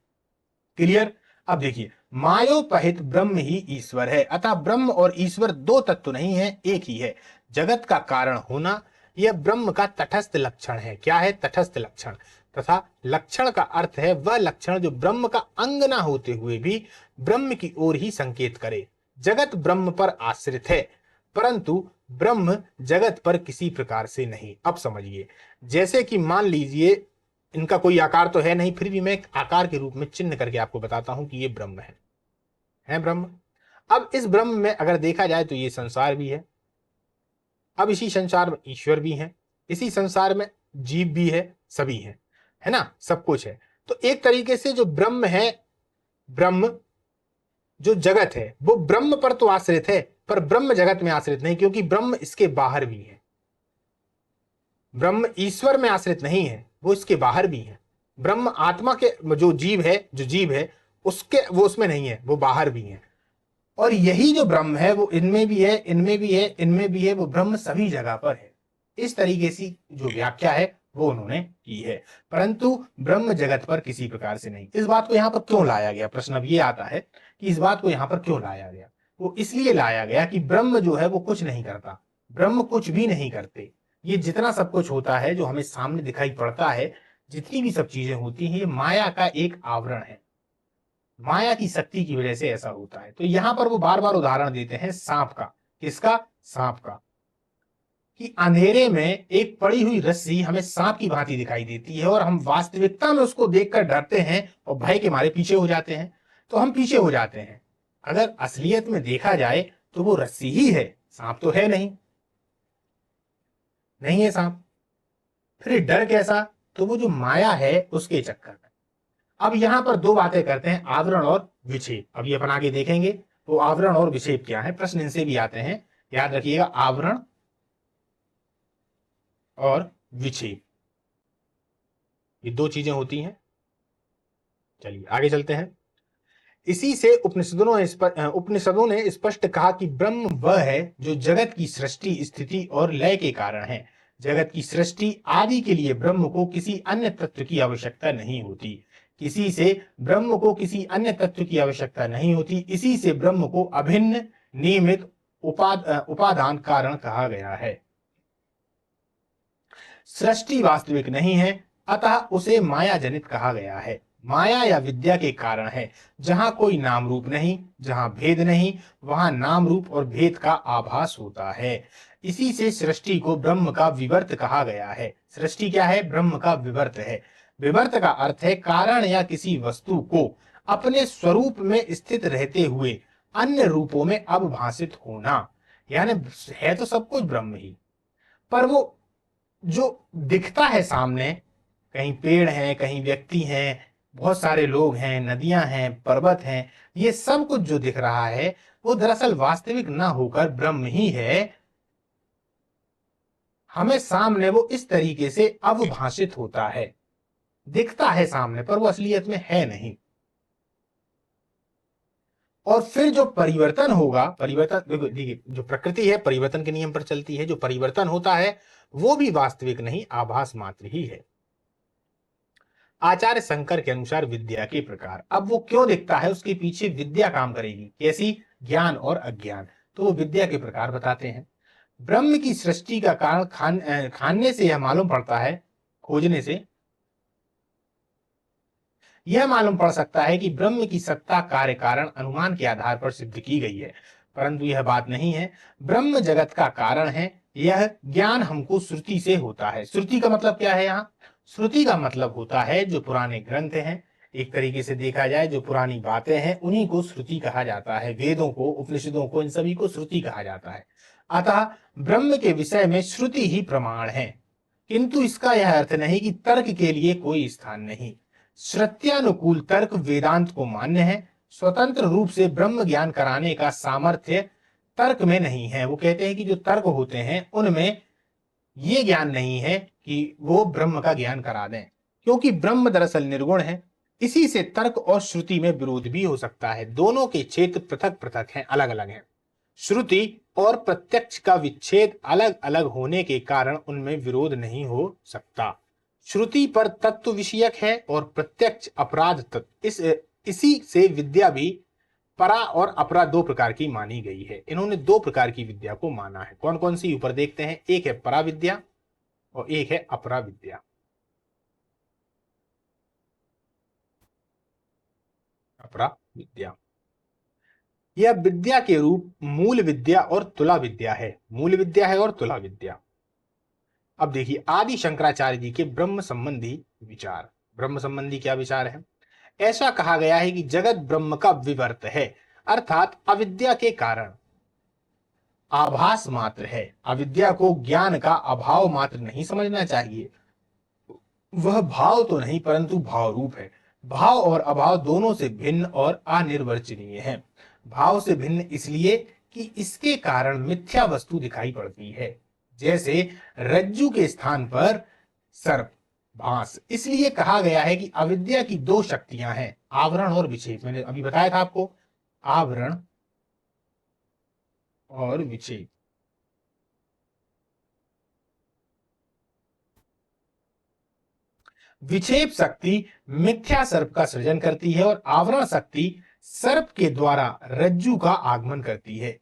क्लियर? अब देखिए, मायोपहित ब्रह्म ही ईश्वर है। अतः ब्रह्म और ईश्वर दो तत्व नहीं है, एक ही है। जगत का कारण होना यह ब्रह्म का तटस्थ लक्षण है। क्या है? तटस्थ लक्षण। तथा लक्षण का अर्थ है वह लक्षण जो ब्रह्म का अंग ना होते हुए भी ब्रह्म की ओर ही संकेत करे। जगत ब्रह्म पर आश्रित है, परंतु ब्रह्म जगत पर किसी प्रकार से नहीं। अब समझिए, जैसे कि मान लीजिए इनका कोई आकार तो है नहीं, फिर भी मैं एक आकार के रूप में चिन्ह करके आपको बताता हूं कि ये ब्रह्म है ब्रह्म। अब इस ब्रह्म में अगर देखा जाए तो ये संसार भी है, अब इसी संसार में ईश्वर भी है, इसी संसार में जीव भी है, सभी है ना, सब कुछ है। तो एक तरीके से जो ब्रह्म है, ब्रह्म जो जगत है वो ब्रह्म पर तो आश्रित है, पर ब्रह्म जगत में आश्रित नहीं, क्योंकि ब्रह्म इसके बाहर भी है। ब्रह्म ईश्वर में आश्रित नहीं है, वो इसके बाहर भी है। ब्रह्म आत्मा के जो जीव है उसके, वो उसमें नहीं है, वो बाहर भी है। और यही जो ब्रह्म है वो इनमें भी है, इनमें भी है, इनमें भी है, वो ब्रह्म सभी जगह पर है। इस तरीके से जो व्याख्या है वो उन्होंने की है, परंतु ब्रह्म जगत पर किसी प्रकार से नहीं। इस बात को यहाँ पर क्यों लाया गया? प्रश्न अब ये आता है कि इस बात को यहाँ पर क्यों लाया गया? वो इसलिए लाया गया कि ब्रह्म जो है वो कुछ नहीं करता, ब्रह्म कुछ भी नहीं करते। ये जितना सब कुछ होता है जो हमें सामने दिखाई पड़ता है, जितनी भी सब चीजें होती हैं, ये माया का एक आवरण है। माया की शक्ति की वजह से ऐसा होता है। तो यहां पर वो बार बार उदाहरण देते हैं सांप का। किसका? सांप का। कि अंधेरे में एक पड़ी हुई रस्सी हमें सांप की भांति दिखाई देती है और हम वास्तविकता में उसको देखकर डरते हैं और भय के मारे पीछे हो जाते हैं। तो हम पीछे हो जाते हैं। अगर असलियत में देखा जाए तो वो रस्सी ही है, सांप तो है नहीं, नहीं है सांप। फिर डर कैसा? तो वो जो माया है उसके चक्कर में। अब यहां पर दो बातें करते हैं, आवरण और विक्षेप। अब ये अपन आगे देखेंगे तो आवरण और विक्षेप क्या है, प्रश्न इनसे भी आते हैं, याद रखिएगा। आवरण और विक्षेप, ये दो चीजें होती हैं। चलिए आगे चलते हैं। इसी से उपनिषदों ने स्पष्ट कहा कि ब्रह्म वह है जो जगत की सृष्टि, स्थिति और लय के कारण है। जगत की सृष्टि आदि के लिए ब्रह्म को किसी अन्य तत्व की आवश्यकता नहीं होती। किसी से ब्रह्म को किसी अन्य तत्व की आवश्यकता नहीं होती। इसी से ब्रह्म को अभिन्न, नियमित, उपादान कारण कहा गया है। सृष्टि वास्तविक नहीं है, अतः उसे माया जनित कहा गया है। माया या विद्या के कारण है। जहां कोई नाम रूप नहीं, जहां भेद नहीं, वहां नाम रूप और भेद का आभास होता है। इसी से सृष्टि को ब्रह्म का विवर्त कहा गया है। सृष्टि क्या है? ब्रह्म का विवर्त है। विवर्त का अर्थ है कारण या किसी वस्तु को अपने स्वरूप में स्थित रहते हुए अन्य रूपों में अवभाषित होना। यानी है तो सब कुछ ब्रह्म ही, पर वो जो दिखता है सामने, कहीं पेड़ हैं, कहीं व्यक्ति हैं, बहुत सारे लोग हैं, नदियां हैं, पर्वत हैं, ये सब कुछ जो दिख रहा है वो दरअसल वास्तविक ना होकर ब्रह्म ही है। हमें सामने वो इस तरीके से अवभाषित होता है, दिखता है सामने पर वो असलियत में है नहीं। और फिर जो परिवर्तन होगा, परिवर्तन देखिए, जो प्रकृति है परिवर्तन के नियम पर चलती है, जो परिवर्तन होता है वो भी वास्तविक नहीं, आभास मात्र ही है। आचार्य शंकर के अनुसार विद्या के प्रकार। अब वो क्यों दिखता है, उसके पीछे विद्या काम करेगी। कैसी? ज्ञान और अज्ञान। तो वो विद्या के प्रकार बताते हैं। ब्रह्म की सृष्टि का कारण खानने से यह मालूम पड़ता है, खोजने से यह मालूम पड़ सकता है कि ब्रह्म की सत्ता कार्य कारण अनुमान के आधार पर सिद्ध की गई है, परंतु यह बात नहीं है। ब्रह्म जगत का कारण है। यह ज्ञान हमको श्रुति से होता है। श्रुति का मतलब क्या है? यहाँ श्रुति का मतलब होता है जो पुराने ग्रंथ हैं, एक तरीके से देखा जाए जो पुरानी बातें हैं उन्हीं को श्रुति कहा जाता है। वेदों को, उपनिषदों को, इन सभी को श्रुति कहा जाता है। अतः ब्रह्म के विषय में श्रुति ही प्रमाण है, किंतु इसका यह अर्थ नहीं कि तर्क के लिए कोई स्थान नहीं। श्रुत्यानुकूल तर्क वेदांत को मान्य है। स्वतंत्र रूप से ब्रह्म ज्ञान कराने का सामर्थ्य तर्क में नहीं है। वो कहते हैं कि जो तर्क होते हैं उनमें ये ज्ञान नहीं है कि वो ब्रह्म का ज्ञान करा दें, क्योंकि ब्रह्म दरअसल निर्गुण है। इसी से तर्क और श्रुति में विरोध भी हो सकता है। दोनों के क्षेत्र पृथक पृथक हैं, अलग अलग हैं। श्रुति और प्रत्यक्ष का विच्छेद अलग अलग होने के कारण उनमें विरोध नहीं हो सकता। श्रुति पर तत्व विषयक है और प्रत्यक्ष अपराध तत्व। इसी से विद्या भी परा और अपरा दो प्रकार की मानी गई है। इन्होंने दो प्रकार की विद्या को माना है। कौन कौन सी, ऊपर देखते हैं। एक है परा विद्या और एक है अपरा विद्या। अपरा विद्या, यह विद्या के रूप मूल विद्या और तुला विद्या है। मूल विद्या है और तुला विद्या। अब देखिए आदि शंकराचार्य जी के ब्रह्म संबंधी विचार। ब्रह्म संबंधी क्या विचार है। ऐसा कहा गया है कि जगत ब्रह्म का विवर्त है, अर्थात अविद्या के कारण आभास मात्र है। अविद्या को ज्ञान का अभाव मात्र नहीं समझना चाहिए। वह भाव तो नहीं परंतु भाव रूप है। भाव और अभाव दोनों से भिन्न और अनिर्वचनीय है। भाव से भिन्न इसलिए कि इसके कारण मिथ्या वस्तु दिखाई पड़ती है, जैसे रज्जु के स्थान पर सर्प, भांस। इसलिए कहा गया है कि अविद्या की दो शक्तियां हैं, आवरण और विक्षेप। मैंने अभी बताया था आपको, आवरण और विक्षेप। विक्षेप शक्ति मिथ्या सर्प का सृजन करती है और आवरण शक्ति सर्प के द्वारा रज्जु का आगमन करती है।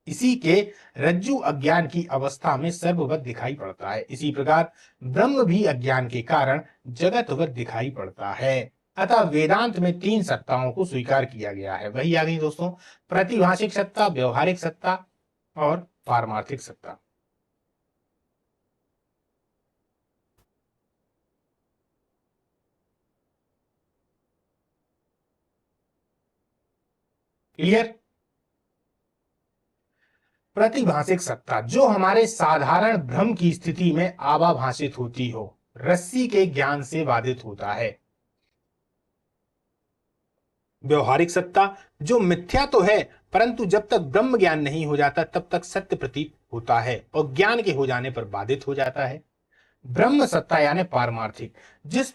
इसी के रज्जु अज्ञान की अवस्था में सर्ववत दिखाई पड़ता है। इसी प्रकार ब्रह्म भी अज्ञान के कारण जगतवत दिखाई पड़ता है। अतः वेदांत में तीन सत्ताओं को स्वीकार किया गया है। वही आ गई दोस्तों, प्रतिभाषिक सत्ता, व्यवहारिक सत्ता और पारमार्थिक सत्ता। क्लियर। प्रतिभाषिक सत्ता जो हमारे साधारण भ्रम की स्थिति में आभाभाषित होती हो, रस्सी के ज्ञान से बाधित होता है। व्यवहारिक सत्ता जो मिथ्या तो है परंतु जब तक ब्रह्म ज्ञान नहीं हो जाता तब तक सत्य प्रतीत होता है और ज्ञान के हो जाने पर बाधित हो जाता है। ब्रह्म सत्ता यानी पारमार्थिक, जिसे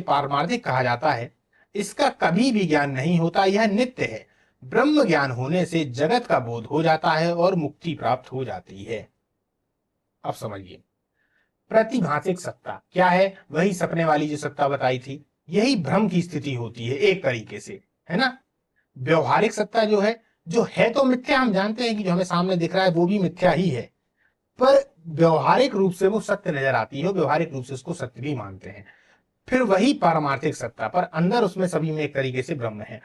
पारमार्थिक कहा जाता है, इसका कभी भी ज्ञान नहीं होता, यह नित्य है। ब्रह्म ज्ञान होने से जगत का बोध हो जाता है और मुक्ति प्राप्त हो जाती है। अब समझिए, प्रतिभाषिक सत्ता क्या है। वही सपने वाली जो सत्ता बताई थी, यही भ्रम की स्थिति होती है एक तरीके से, है ना। व्यवहारिक सत्ता जो है तो मिथ्या, हम जानते हैं कि जो हमें सामने दिख रहा है वो भी मिथ्या ही है, पर व्यवहारिक रूप से वो सत्य नजर आती है, व्यवहारिक रूप से उसको सत्य भी मानते हैं। फिर वही पारमार्थिक सत्ता, पर अंदर उसमें सभी में एक तरीके से ब्रह्म है।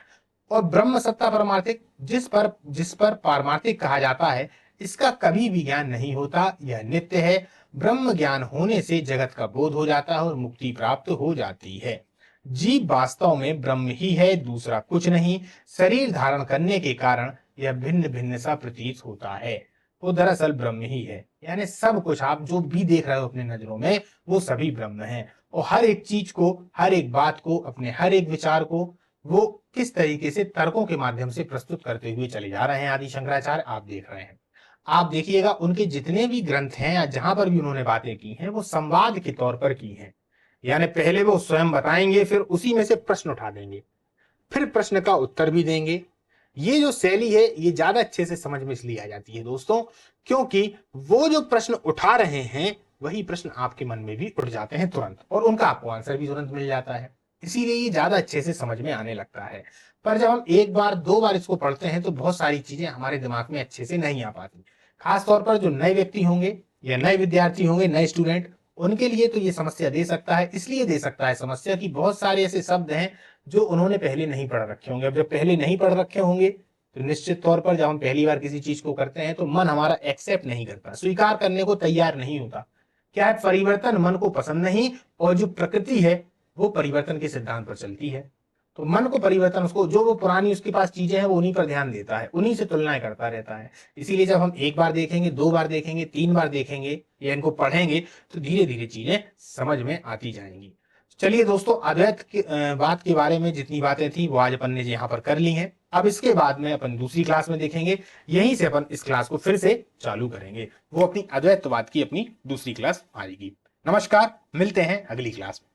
और ब्रह्म सत्ता परमार्थिक जिस पर पारमार्थिक कहा जाता है, इसका कभी भी ज्ञान नहीं होता, यह नित्य है। ब्रह्म ज्ञान होने से जगत का बोध हो जाता है और मुक्ति प्राप्त हो जाती है। जीव वास्तव में ब्रह्म ही है, दूसरा कुछ नहीं। शरीर धारण करने के कारण यह भिन्न भिन्न सा प्रतीत होता है, वो दरअसल ब्रह्म ही है। यानी सब कुछ आप जो भी देख रहे हो अपने नजरों में, वो सभी ब्रह्म है। और हर एक चीज को, हर एक बात को, अपने हर एक विचार को वो किस तरीके से तर्कों के माध्यम से प्रस्तुत करते हुए चले जा रहे हैं आदि शंकराचार्य, आप देख रहे हैं। आप देखिएगा उनके जितने भी ग्रंथ हैं या जहां पर भी उन्होंने बातें की हैं, वो संवाद के तौर पर की हैं। यानी पहले वो स्वयं बताएंगे, फिर उसी में से प्रश्न उठा देंगे, फिर प्रश्न का उत्तर भी देंगे। ये जो शैली है ये ज्यादा अच्छे से समझ में इसलिए आ जाती है दोस्तों, क्योंकि वो जो प्रश्न उठा रहे हैं वही प्रश्न आपके मन में भी उठ जाते हैं तुरंत, और उनका आपको आंसर भी तुरंत मिल जाता है। इसीलिए ये ज्यादा अच्छे से समझ में आने लगता है। पर जब हम एक बार दो बार इसको पढ़ते हैं तो बहुत सारी चीजें हमारे दिमाग में अच्छे से नहीं आ पाती। खास तौर पर जो नए व्यक्ति होंगे या नए विद्यार्थी होंगे, नए स्टूडेंट, उनके लिए तो ये समस्या दे सकता है। इसलिए दे सकता है समस्या कि बहुत सारे ऐसे शब्द हैं जो उन्होंने पहले नहीं पढ़ रखे होंगे। अब जब पहले नहीं पढ़ रखे होंगे तो निश्चित तौर पर जब हम पहली बार किसी चीज को करते हैं तो मन हमारा एक्सेप्ट नहीं करता, स्वीकार करने को तैयार नहीं होता। क्या है, परिवर्तन मन को पसंद नहीं, और जो प्रकृति है वो परिवर्तन के सिद्धांत पर चलती है। तो मन को परिवर्तन, उसको जो वो पुरानी उसके पास चीजें हैं वो उन्हीं पर ध्यान देता है, उन्हीं से तुलनाएं करता रहता है। इसीलिए जब हम एक बार देखेंगे, दो बार देखेंगे, तीन बार देखेंगे या इनको पढ़ेंगे तो धीरे धीरे चीजें समझ में आती जाएंगी। चलिए दोस्तों, अद्वैत की बात के बारे में जितनी बातें थी वो आज अपन ने यहाँ पर कर ली हैं। अब इसके बाद में अपन दूसरी क्लास में देखेंगे, यहीं से अपन इस क्लास को फिर से चालू करेंगे। वो अपनी अद्वैतवाद की अपनी दूसरी क्लास आएगी। नमस्कार, मिलते हैं अगली क्लास में।